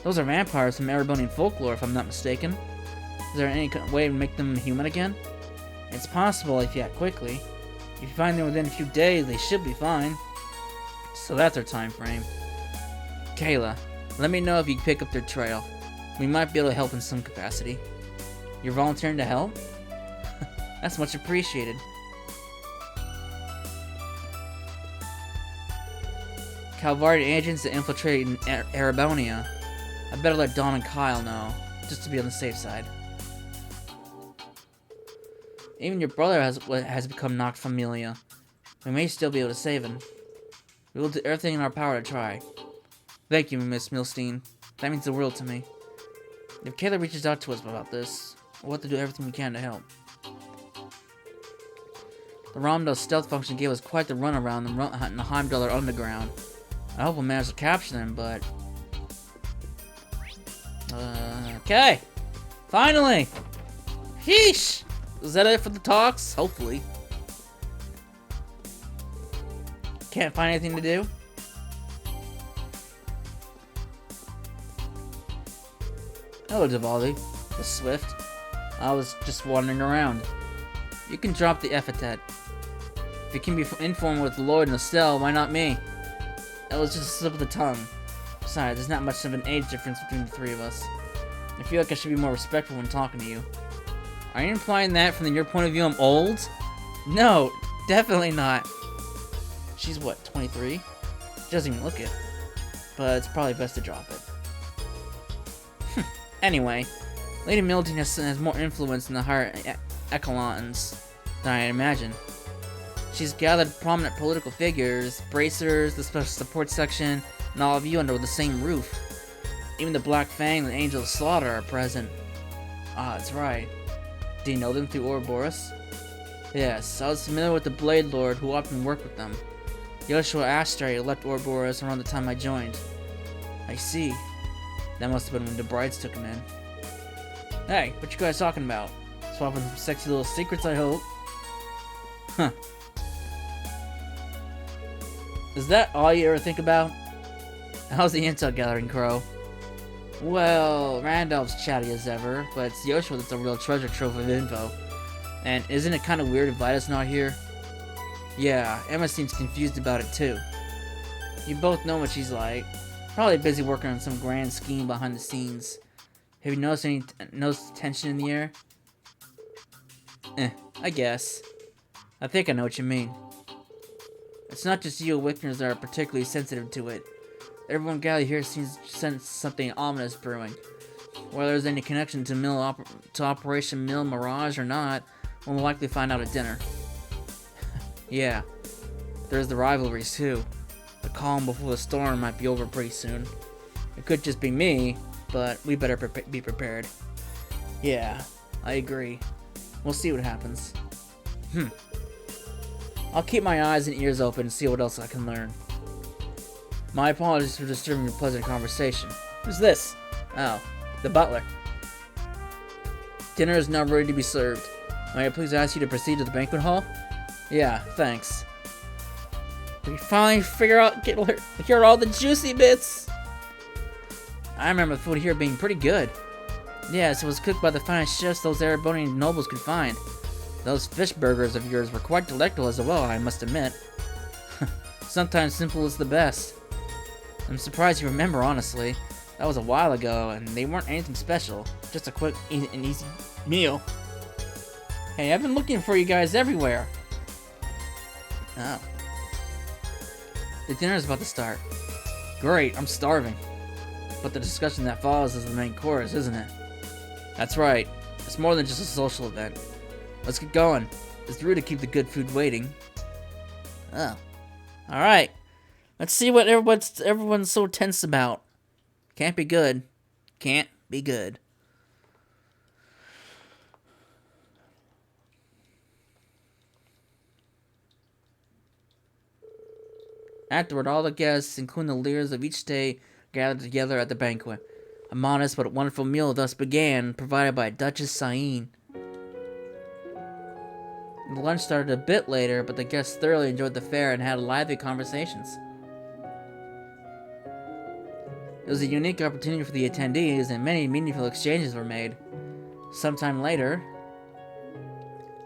Those are vampires from Erebonian folklore, if I'm not mistaken. Is there any way to make them human again? It's possible if you act quickly. If you find them within a few days, they should be fine. So that's our time frame. Kayla, let me know if you pick up their trail. We might be able to help in some capacity. You're volunteering to help? That's much appreciated. Calvardian agents that infiltrate in Erebonia. I better let Dawn and Kyle know, just to be on the safe side. Even your brother has become Noctfamilia. We may still be able to save him. We will do everything in our power to try. Thank you, Miss Milstein. That means the world to me. If Kayla reaches out to us about this, we'll have to do everything we can to help. The Ramda's stealth function gave us quite the runaround in the Heimdallr underground. I hope we'll manage to capture them, but... okay! Finally! Sheesh! Is that it for the talks? Hopefully. Can't find anything to do? Hello, Divaldi. The Swift. I was just wandering around. You can drop the epithet. If you can be informed with Lloyd and Estelle, why not me? That was just a slip of the tongue. Besides, there's not much of an age difference between the three of us. I feel like I should be more respectful when talking to you. Are you implying that from your point of view I'm old? No, definitely not. She's what, 23? She doesn't even look it. But it's probably best to drop it. Anyway, Lady Milton has more influence in the higher echelons than I imagined. She's gathered prominent political figures, bracers, the special support section, and all of you under the same roof. Even the Black Fang and the Angel of Slaughter are present. Ah, that's right. Do you know them through Ouroboros? Yes, I was familiar with the Blade Lord who often worked with them. Yoshua Astray left Ouroboros around the time I joined. I see. That must have been when the brides took him in. Hey, what you guys talking about? Swapping some sexy little secrets, I hope. Huh. Is that all you ever think about? How's the intel gathering, Crow? Well, Randolph's chatty as ever, but it's Yoshua that's a real treasure trove of info. And isn't it kind of weird if Vida's not here? Yeah, Emma seems confused about it too. You both know what she's like. Probably busy working on some grand scheme behind the scenes. Have you noticed any tension in the air? I guess. I think I know what you mean. It's not just you Wickners that are particularly sensitive to it. Everyone gathered here seems to sense something ominous brewing. Whether there's any connection to Operation Mille Mirage or not, we'll likely find out at dinner. Yeah, there's the rivalries too. The calm before the storm might be over pretty soon. It could just be me, but we better be prepared. Yeah, I agree. We'll see what happens. I'll keep my eyes and ears open and see what else I can learn. My apologies for disturbing your pleasant conversation. Who's this? Oh, the butler. Dinner is now ready to be served. May I please ask you to proceed to the banquet hall? Yeah, thanks. We finally hear all the juicy bits. I remember the food here being pretty good. Yes, it was cooked by the finest chefs those Erebonian nobles could find. Those fish burgers of yours were quite delectable as well, I must admit. Sometimes simple is the best. I'm surprised you remember, honestly. That was a while ago, and they weren't anything special. Just a quick and easy meal. Hey, I've been looking for you guys everywhere. Oh. The dinner's about to start. Great, I'm starving. But the discussion that follows is the main course, isn't it? That's right. It's more than just a social event. Let's get going. It's rude to keep the good food waiting. Oh. Alright. Let's see what everyone's so tense about. Can't be good. Can't be good. Afterward, all the guests, including the leaders of each day, gathered together at the banquet. A modest but wonderful meal thus began, provided by Duchess Sain. The lunch started a bit later, but the guests thoroughly enjoyed the fare and had lively conversations. It was a unique opportunity for the attendees, and many meaningful exchanges were made. Sometime later,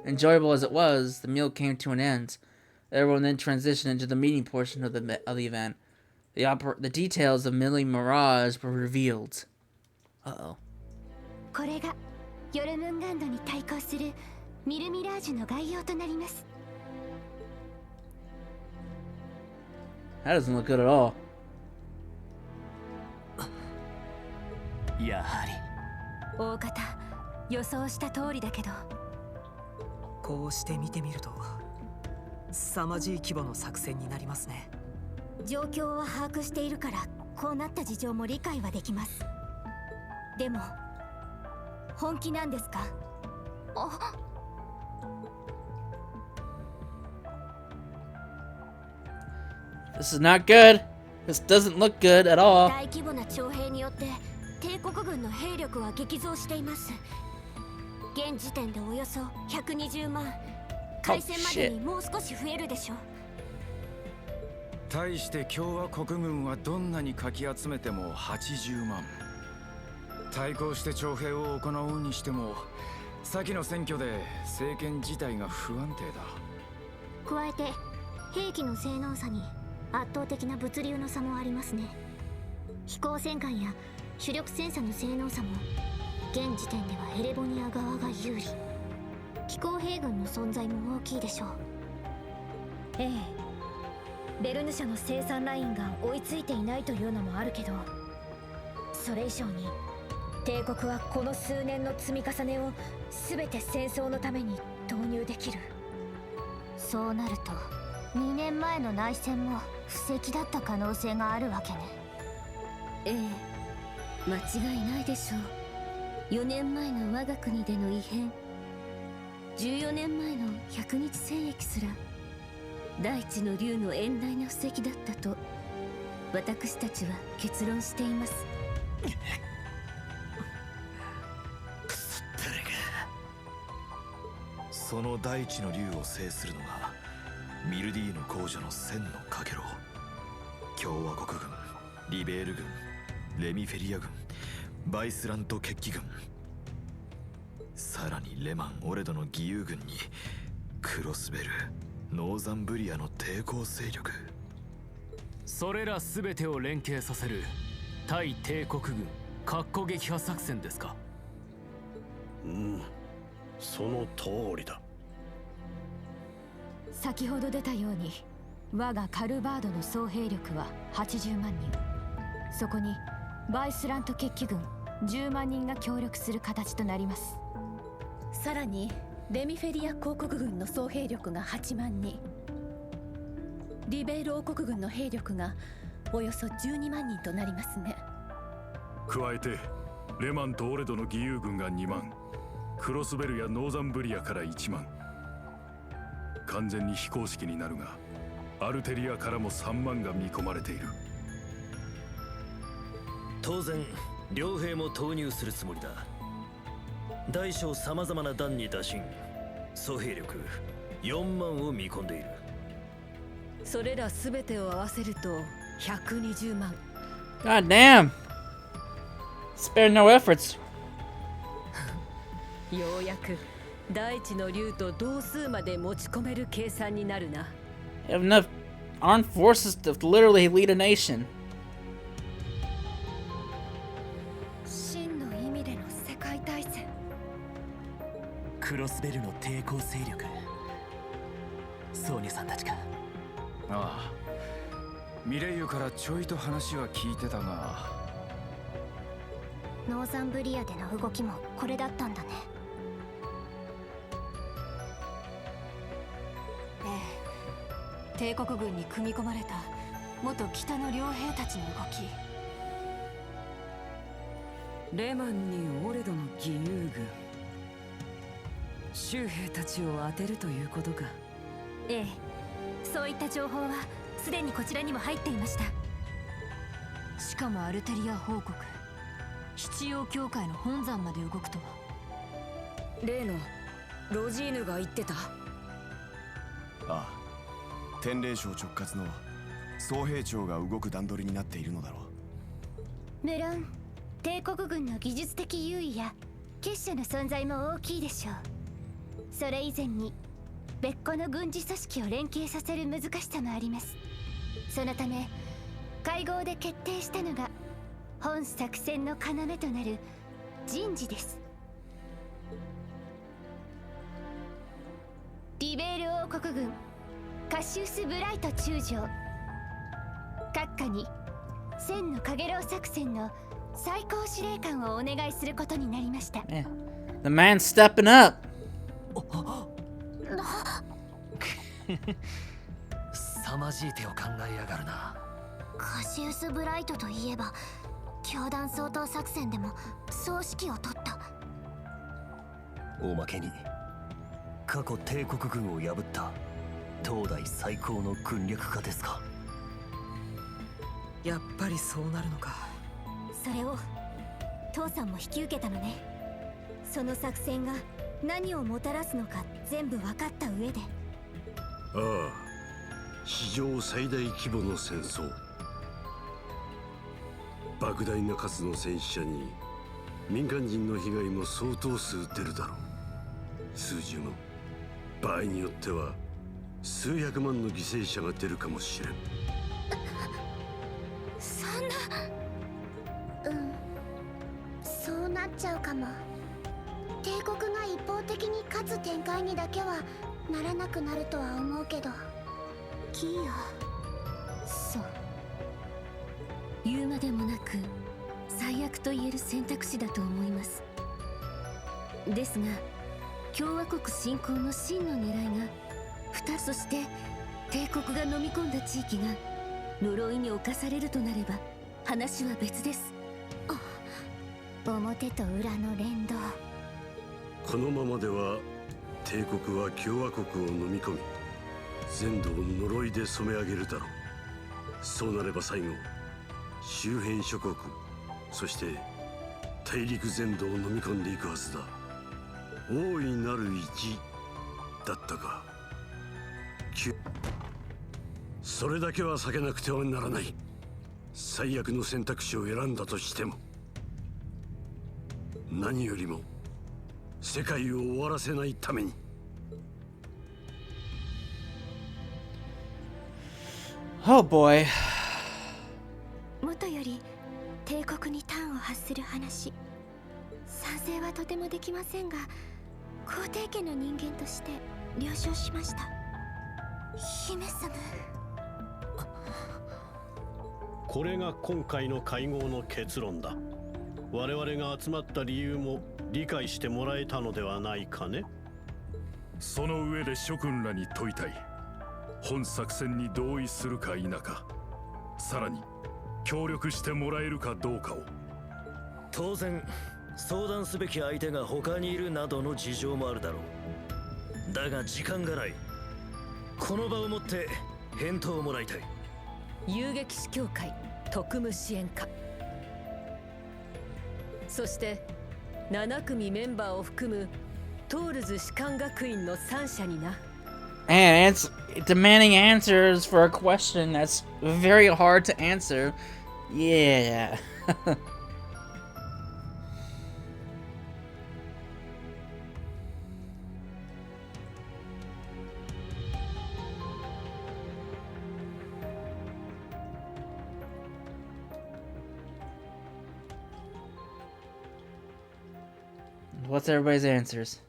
enjoyable as it was, the meal came to an end. Everyone then transitioned into the meeting portion of the event. The details of Mille Mirage were revealed. Uh-oh. これがヨルムンガンドに対抗するミルミラージュの概要となります。 That doesn't look good at all. やはり大方予想した通りだけど、こうして見てみると凄まじい規模の作戦になりますね。状況は把握しているからこうなった事情も理解はできます。でも本気なんですか？あ、This is not good. This doesn't look good at all. 大規模な徴兵によって帝国軍の兵力は激増しています。現時点でおよそ120万。開戦までにもう少し増えるでしょう。対して共和国軍はどんなにかき集めても80万。対抗して徴兵を行うにしても、先の選挙で政権自体が不安定だ。加えて兵器の性能差に圧倒的な物流の差もありますね。飛行戦艦や主力戦車の性能差も現時点ではエレボニア側が有利。機構兵軍の存在も大きいでしょう。ええ、ベルヌ社の生産ラインが追いついていないというのもあるけど、それ以上に帝国はこの数年の積み重ねを全て戦争のために投入できる。そうなると2年前の内戦も布石だった可能性があるわけね。ええ、間違いないでしょう。4年前の我が国での異変、14年前の100日戦役すら大地の竜の遠大な布石だったと私たちは結論しています。その大地の竜を制するのがミルディーヌ公女の千のかけろ。共和国軍、リベール軍、レミフェリア軍、バイスラント決起軍、さらにレマン・オレドの義勇軍にクロスベル、ノーザンブリアの抵抗勢力。それら全てを連携させる対帝国軍括弧撃破作戦ですか？うん、その通りだ。先ほど出たように我がカルバードの総兵力は80万人。そこにバイスラント決起軍10万人が協力する形となります。さらにレミフェリア公国軍の総兵力が8万人、リベール王国軍の兵力がおよそ12万人となりますね。加えてレマンとオレドの義勇軍が2万、クロスベルやノーザンブリアから1万。完全に非公式になるがアルテリアからも3万が見込まれている。当然両兵も投入するつもりだ。大小さまざまな団に打診、総兵力4万を見込んでいる。それら全てを合わせると120万。 God damn! Spare no efforts. ようやく大地の竜と同数まで持ち込める計算になるな。You have enough armed forces to literally lead a nation. 真の意味での世界大戦。クロスベルの抵抗勢力、ソーニャさんたちか。ああ、ミレイユからちょいと話は聞いてたが、ノーザンブリアでの動きもこれだったんだね。帝国軍に組み込まれた元北の両兵たちの動き。レマンにオレドの義勇軍、州兵たちを当てるということか。ええ、そういった情報はすでにこちらにも入っていました。しかもアルテリア報告、七曜教会の本山まで動くとは。例のロジーヌが言ってた。ああ、天霊省直轄の総兵長が動く段取りになっているのだろう。無論帝国軍の技術的優位や結社の存在も大きいでしょう。それ以前に別個の軍事組織を連携させる難しさもあります。そのため会合で決定したのが本作戦の要となる人事です。リベール王国軍カシウス・ブライト中将、閣下に千のかげろう作戦の最高司令官をお願いすることになりました。Yeah. The man's stepping up. 凄まじい手を考えやがるな。カシウス・ブライトといえば教団掃討作戦でも総指揮を取った。おまけに過去帝国軍を破った当代最高の軍略家ですか。やっぱりそうなるのか。それを父さんも引き受けたのね。その作戦が何をもたらすのか全部分かった上で。ああ、史上最大規模の戦争。莫大な数の戦死者に民間人の被害も相当数出るだろう。数十万、場合によっては数百万の犠牲者が出るかもしれん。そんな。そうなっちゃうかも。帝国が一方的に勝つ展開にだけはならなくなるとは思うけど。キーヤ。そう、言うまでもなく最悪と言える選択肢だと思います。ですが共和国侵攻の真の狙いが2つ、そして帝国が飲み込んだ地域が呪いに侵されるとなれば話は別です。表と裏の連動。このままでは帝国は共和国を飲み込み全土を呪いで染め上げるだろう。そうなれば最後周辺諸国そして大陸全土を飲み込んでいくはずだ。大いなる一だったか。それだけは避けなくてはならない。最悪の選択肢を選んだとしても、何よりも世界を終わらせないために。Oh boy. もとより帝国に端を発する話、賛成はとてもできませんが、皇帝家の人間として了承しました。姫様。これが今回の会合の結論だ。我々が集まった理由も理解してもらえたのではないかね。その上で諸君らに問いたい。本作戦に同意するか否か、さらに協力してもらえるかどうかを。当然相談すべき相手が他にいるなどの事情もあるだろう。だが時間がない。この場をもって返答をもらいたい。遊撃士協会特務支援課、そして7組メンバーを含むトールズ士官学院の3社にな。And it's demanding answers for a question that's very hard to answer. Yeah. What's everybody's answers?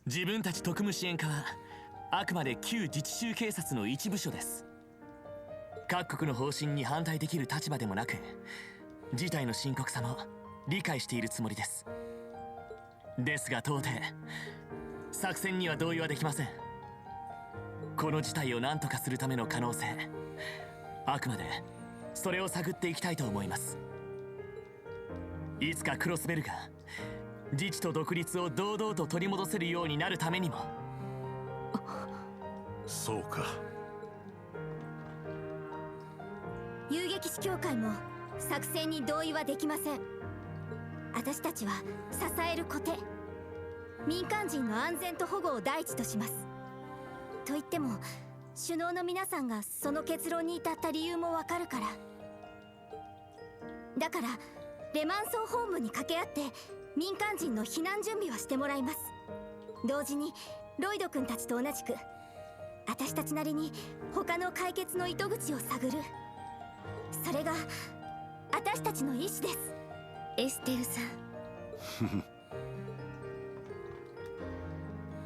自分たち特務支援課はあくまで旧自治州警察の一部署です。各国の方針に反対できる立場でもなく、事態の深刻さも理解しているつもりです。ですが到底作戦には同意はできません。この事態を何とかするための可能性、あくまでそれを探っていきたいと思います。いつかクロスベルが自治と独立を堂々と取り戻せるようになるためにも。そうか。遊撃士協会も作戦に同意はできません。私たちは支える固定、民間人の安全と保護を第一とします。と言っても首脳の皆さんがその結論に至った理由もわかるから。だからレマン総本部に掛け合って民間人の避難準備はしてもらいます。同時にロイド君たちと同じく私たちなりに他の解決の糸口を探る。それが私たちの意志です、エステルさん。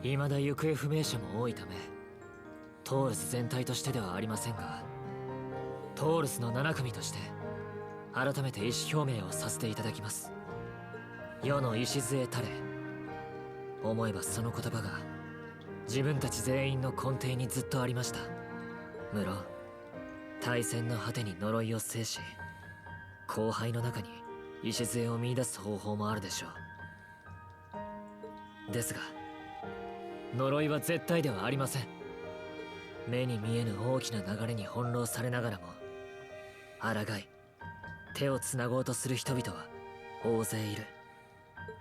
未だ行方不明者も多いため、トールス全体としてではありませんが、トールスの7組として改めて意思表明をさせていただきます。世の礎たれ。思えばその言葉が自分たち全員の根底にずっとありました。無論大戦の果てに呪いを制し、荒廃の中に礎を見出す方法もあるでしょう。ですが呪いは絶対ではありません。目に見えぬ大きな流れに翻弄されながらも抗い手をつなごうとする人々は大勢いる。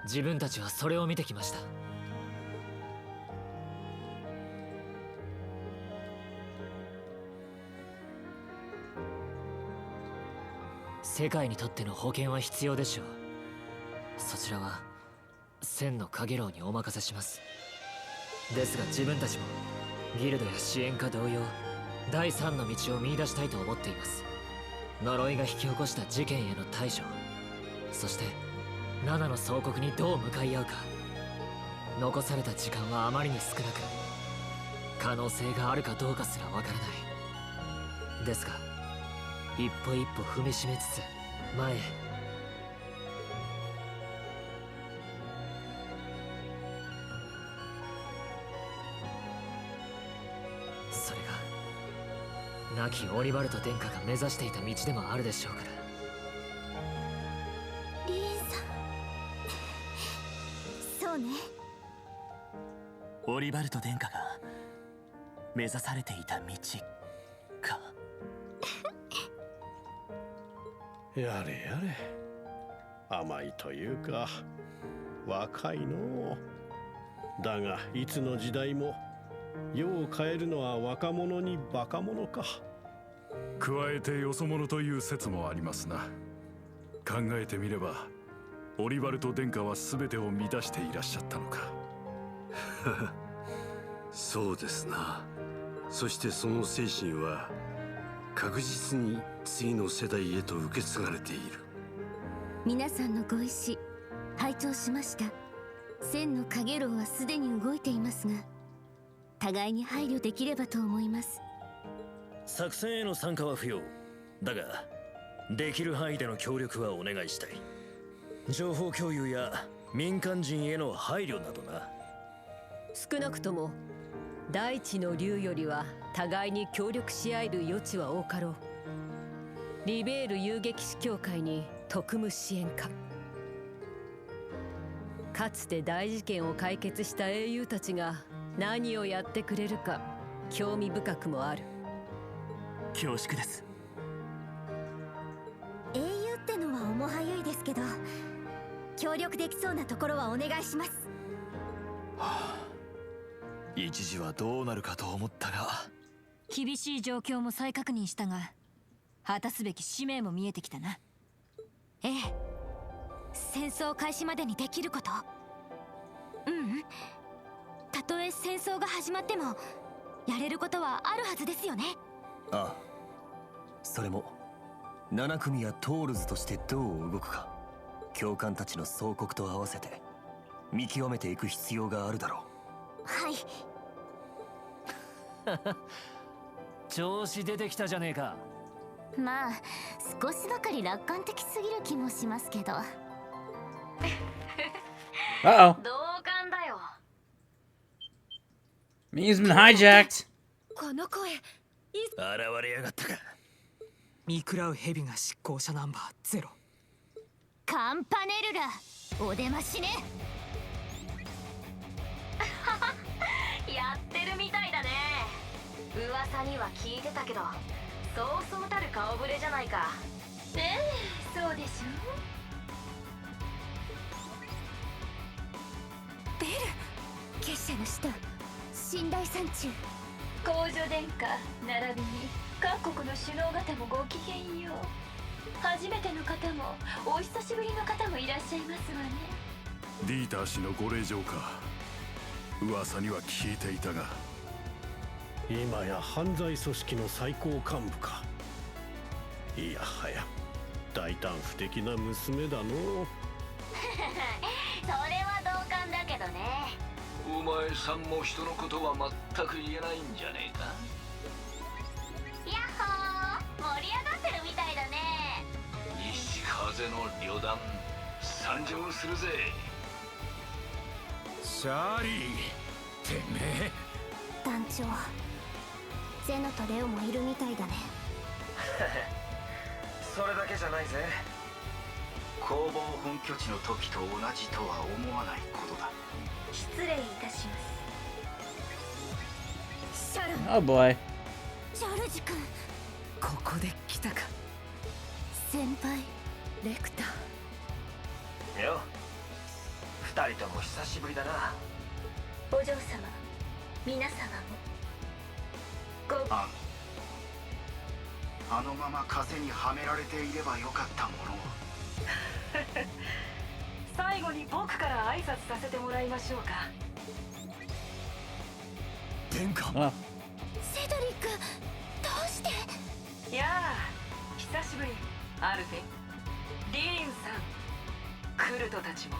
自分たちはそれを見てきました。世界にとっての保険は必要でしょう。そちらは千の陽炎にお任せします。ですが自分たちもギルドや支援課同様、第三の道を見出したいと思っています。呪いが引き起こした事件への対処、そして7の総国にどう向かい合うか。残された時間はあまりに少なく、可能性があるかどうかすらわからない。ですが一歩一歩踏みしめつつ前へ。それが亡きオリバルト殿下が目指していた道でもあるでしょうから。リーンさん、そうね。オリバルト殿下が目指されていた道か。やれやれ、甘いというか若いのう。だがいつの時代も世を変えるのは若者にバカ者か。加えてよそ者という説もありますな。考えてみればオリバルト殿下は全てを満たしていらっしゃったのか。そうですな。そしてその精神は確実に次の世代へと受け継がれている。皆さんのご意思拝聴しました。千の影楼はすでに動いていますが、互いに配慮できればと思います。作戦への参加は不要だが、できる範囲での協力はお願いしたい。情報共有や民間人への配慮などな。少なくとも大地の竜よりは互いに協力し合える余地は多かろう。リベール遊撃士協会に特務支援課。かつて大事件を解決した英雄たちが何をやってくれるか興味深くもある。恐縮です。英雄ってのは重はゆいですけど、協力できそうなところはお願いします。一時はどうなるかと思ったが。厳しい状況も再確認したが、果たすべき使命も見えてきたな。ええ、戦争開始までにできること。たとえ戦争が始まってもやれることはあるはずですよね。ああ、それも7組やトールズとしてどう動くか、教官たちの総国と合わせて見極めていく必要があるだろう。はい。調子出てきたじゃねえか。まあ少しばかり楽観的すぎる気もしますけど。Uh-oh. 同感だよ。 Mine's been hijacked. この声、現れやがったか。見食らう蛇が執行者ナンバー0。カンパネルラ、お出ましね。やってるみたいだね。噂には聞いてたけど、そうそうたる顔ぶれじゃないか。そうでしょ。ベル、結社の使徒、寝台山中、公女殿下並びに各国の首脳方もごきげんよう。初めての方もお久しぶりの方もいらっしゃいますわね。ディーター氏のご令状か。噂には聞いていたが。今や犯罪組織の最高幹部か。いやはや大胆不敵な娘だの。それは同感だけどね。お前さんも人のことは全く言えないんじゃねえか。やっほー、盛り上がってるみたいだね。西風の旅団参上するぜ。シャーリー、てめえ。団長、ゼノとレオもいるみたいだね。それだけじゃないぜ。工房本拠地の時と同じとは思わないことだ。失礼いたします。シャルン。 Oh boy. チャルジ君。ここで来たか。先輩、レクター。よ、二人とも久しぶりだな。お嬢様、皆様も。あのまま風にはめられていればよかったものを。最後に僕から挨拶させてもらいましょうか。殿下。セドリック、どうして。いやあ、久しぶり。アルフィン、ディーンさん、クルトたちも。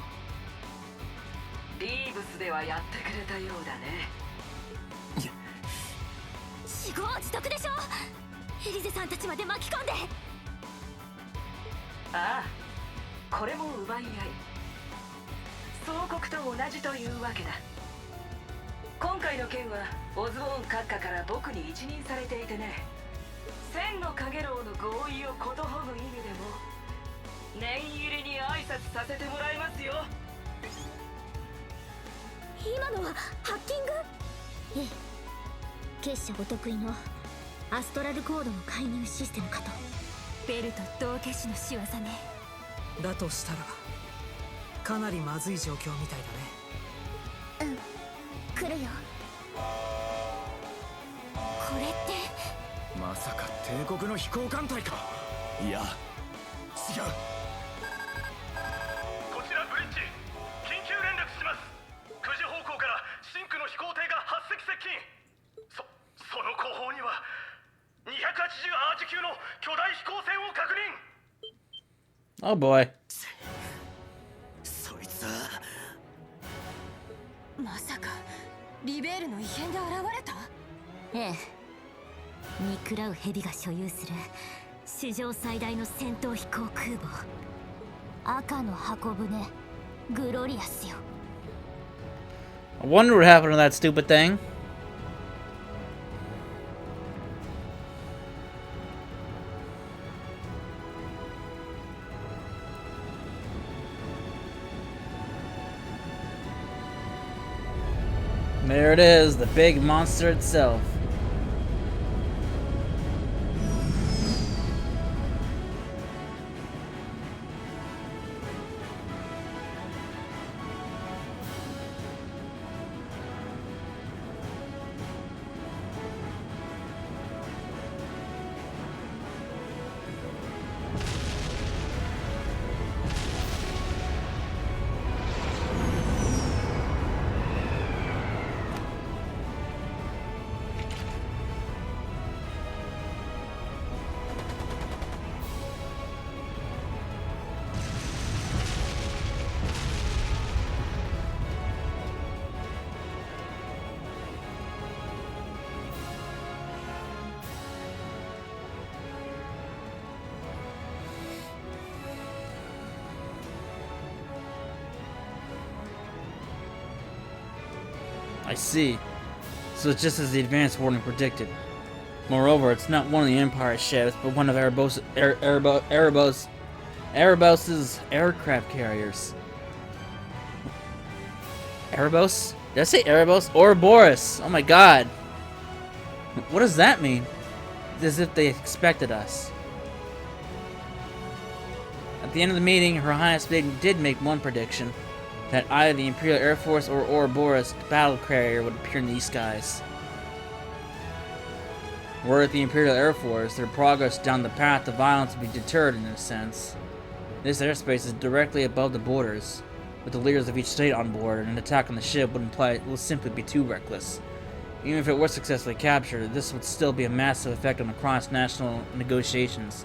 リーブスではやってくれたようだね。自業自得でしょ。エリゼさんたちまで巻き込んで。ああ、これも奪い合い。総国と同じというわけだ。今回の件はオズボーン閣下から僕に一任されていてね。千の影楼の合意をことほぐ意味でも念入りに挨拶させてもらいますよ。今のはハッキング。ええ、結社お得意のアストラルコードの介入システムかと。ベルと道化師の仕業ね。だとしたらかなりまずい状況みたいだね。来るよ。これってまさか帝国の飛行艦隊か。いや違う。こちらブリッジ、緊急連絡します。9時方向からシンクの飛行艇が8隻接近。その後方には280アーチ級の巨大飛行船を確認。 Oh boy. そいつはまさかリベールの異変で現れた？ええ。ニクラウヘビが所有する史上最大の戦闘飛行空母、赤の箱舟グロリアスよ。 I wonder what happened to that stupid thing. There it is, the big monster itself. I see. So it's just as the advance warning predicted. Moreover, it's not one of the Empire's ships, but one of Erebos's aircraft carriers. Erebos? Did I say Erebos? Ouroboros! Oh my god! What does that mean? It's as if they expected us. At the end of the meeting, Her Highness did make one prediction. That either the Imperial Air Force or Ouroboros battle carrier would appear in these skies. Were it the Imperial Air Force, their progress down the path to violence would be deterred in a sense. This airspace is directly above the borders, with the leaders of each state on board, and an attack on the ship would simply be too reckless. Even if it were successfully captured, this would still be a massive effect on the cross-national negotiations.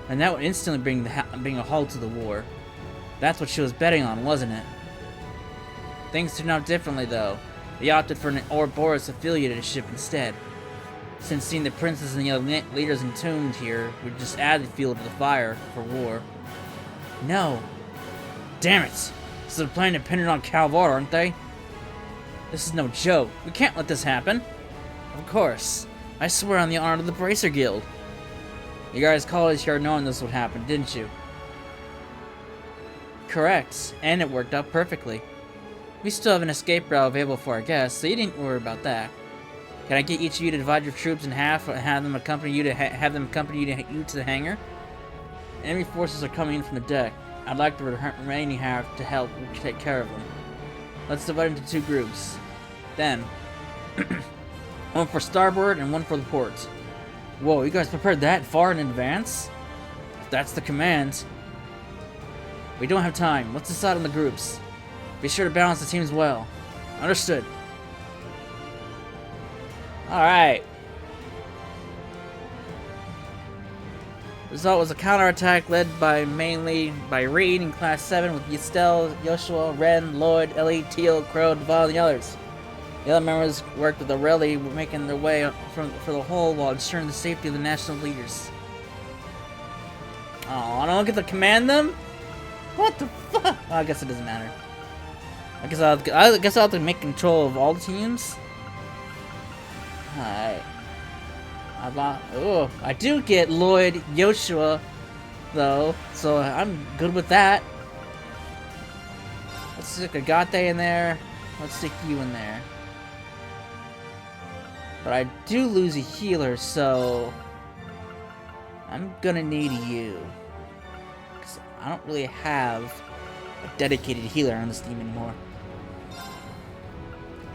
And that would instantly bring a halt to the war. That's what she was betting on, wasn't it? Things turned out differently, though. They opted for an Ouroboros affiliated ship instead. Since seeing the princes and the other leaders entombed here would just add the fuel to the fire for war. No. Damn it! So the plan depended on Calvar, aren't they? This is no joke. We can't let this happen. Of course. I swear on the honor of the Bracer Guild. You guys called us here knowing this would happen, didn't you? Correct, and it worked out perfectly. We still have an escape route available for our guests, so you didn't worry about that. Can I get each of you to divide your troops in half and have them accompany you to the hangar? Enemy forces are coming in from the deck. I'd like the remaining half to help take care of them. Let's divide into two groups. Then, one for starboard and one for the port. Whoa, you guys prepared that far in advance? If that's the command. We don't have time. Let's decide on the groups. Be sure to balance the teams well. Understood. Alright. Result was a counterattack led mainly by Reed in Class 7 with Estelle, Joshua, Ren, Lloyd, Ellie, Teal, Crow, Duval, and the others. The other members worked with Aurelie, making their way for the whole while ensuring the safety of the national leaders. Oh, I don't get to command them? What the fuck? Well, I guess it doesn't matter. I guess I'll have to make control of all the teams. Alright. Oh, I do get Lloyd, Joshua, though, so I'm good with that. Let's stick Agate in there. Let's stick you in there. But I do lose a healer, so I'm gonna need you. 'Cause I don't really have a dedicated healer on this team anymore.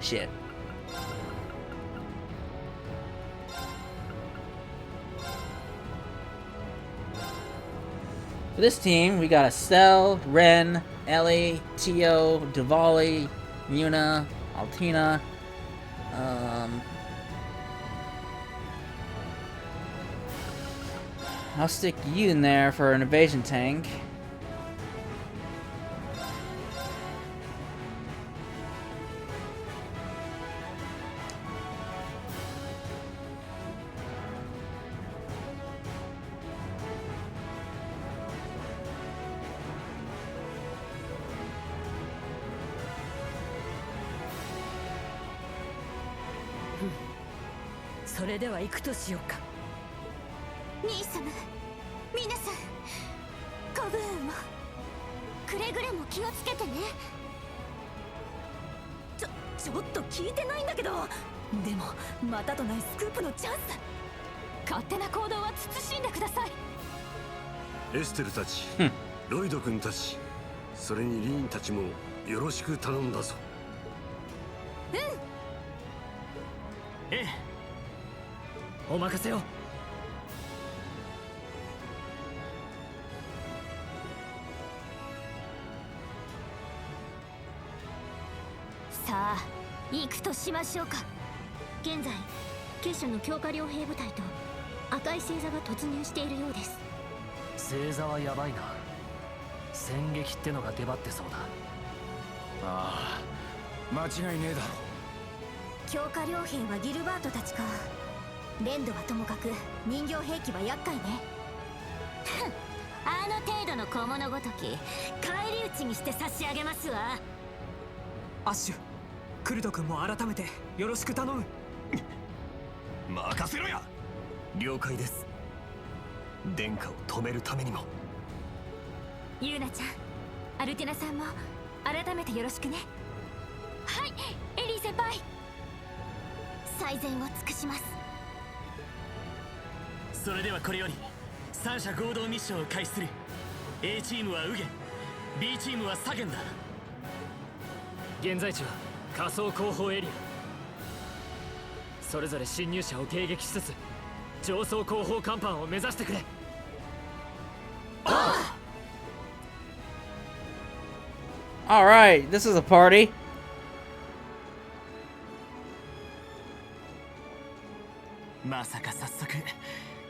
Shit. For this team, we got Estelle, Ren, Ellie, Tio, Diwali, Yuna, Altina, I'll stick you in there for an evasion tank. それでは行くとしようか。兄様、皆さん、ご武運もくれぐれも気をつけてね。ちょっと聞いてないんだけど。でもまたとないスクープのチャンス。勝手な行動は慎んでください。エステルたち、ロイド君たち、それにリーンたちもよろしく頼んだぞ。ええ、お任せを。さあ、行くとしましょうか。現在、結社の強化両兵部隊と赤い星座が突入しているようです。星座はやばいな。戦撃ってのが出張ってそうだ。ああ、間違いねえだろ。強化両兵はギルバートたちか。連度はともかく人形兵器は厄介ね。あの程度の小物ごとき返り討ちにして差し上げますわ。アッシュ、クルト君も改めてよろしく頼む。任せろや。了解です。殿下を止めるためにも。ユーナちゃん、アルティナさんも改めてよろしくね。はい、エリー先輩。最善を尽くします。それではこれより三者合同ミッションを開始する。 A チームはウゲン、 B チームはサゲンだ。現在地は仮想後方エリア。それぞれ侵入者を迎撃しつつ上層後方甲板を目指してくれ。Alright, this is a party. まさか早速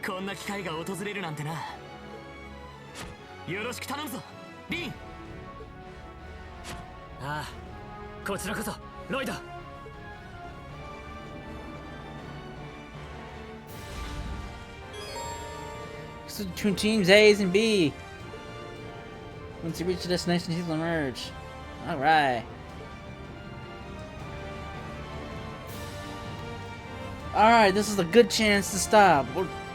こんな機会が訪れるなんてな。よろしく頼むぞ、リン。ああ、こちらこそロイド。So between teams A's and B. Once you reach the destination, you will emerge. Alright. Alright, this is a good chance to stop.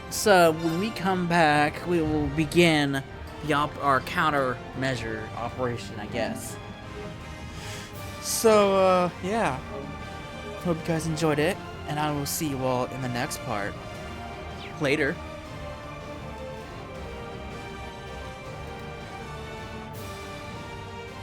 So when we come back, we will begin our countermeasure operation, I guess. So, yeah. Hope you guys enjoyed it, and I will see you all in the next part. Later.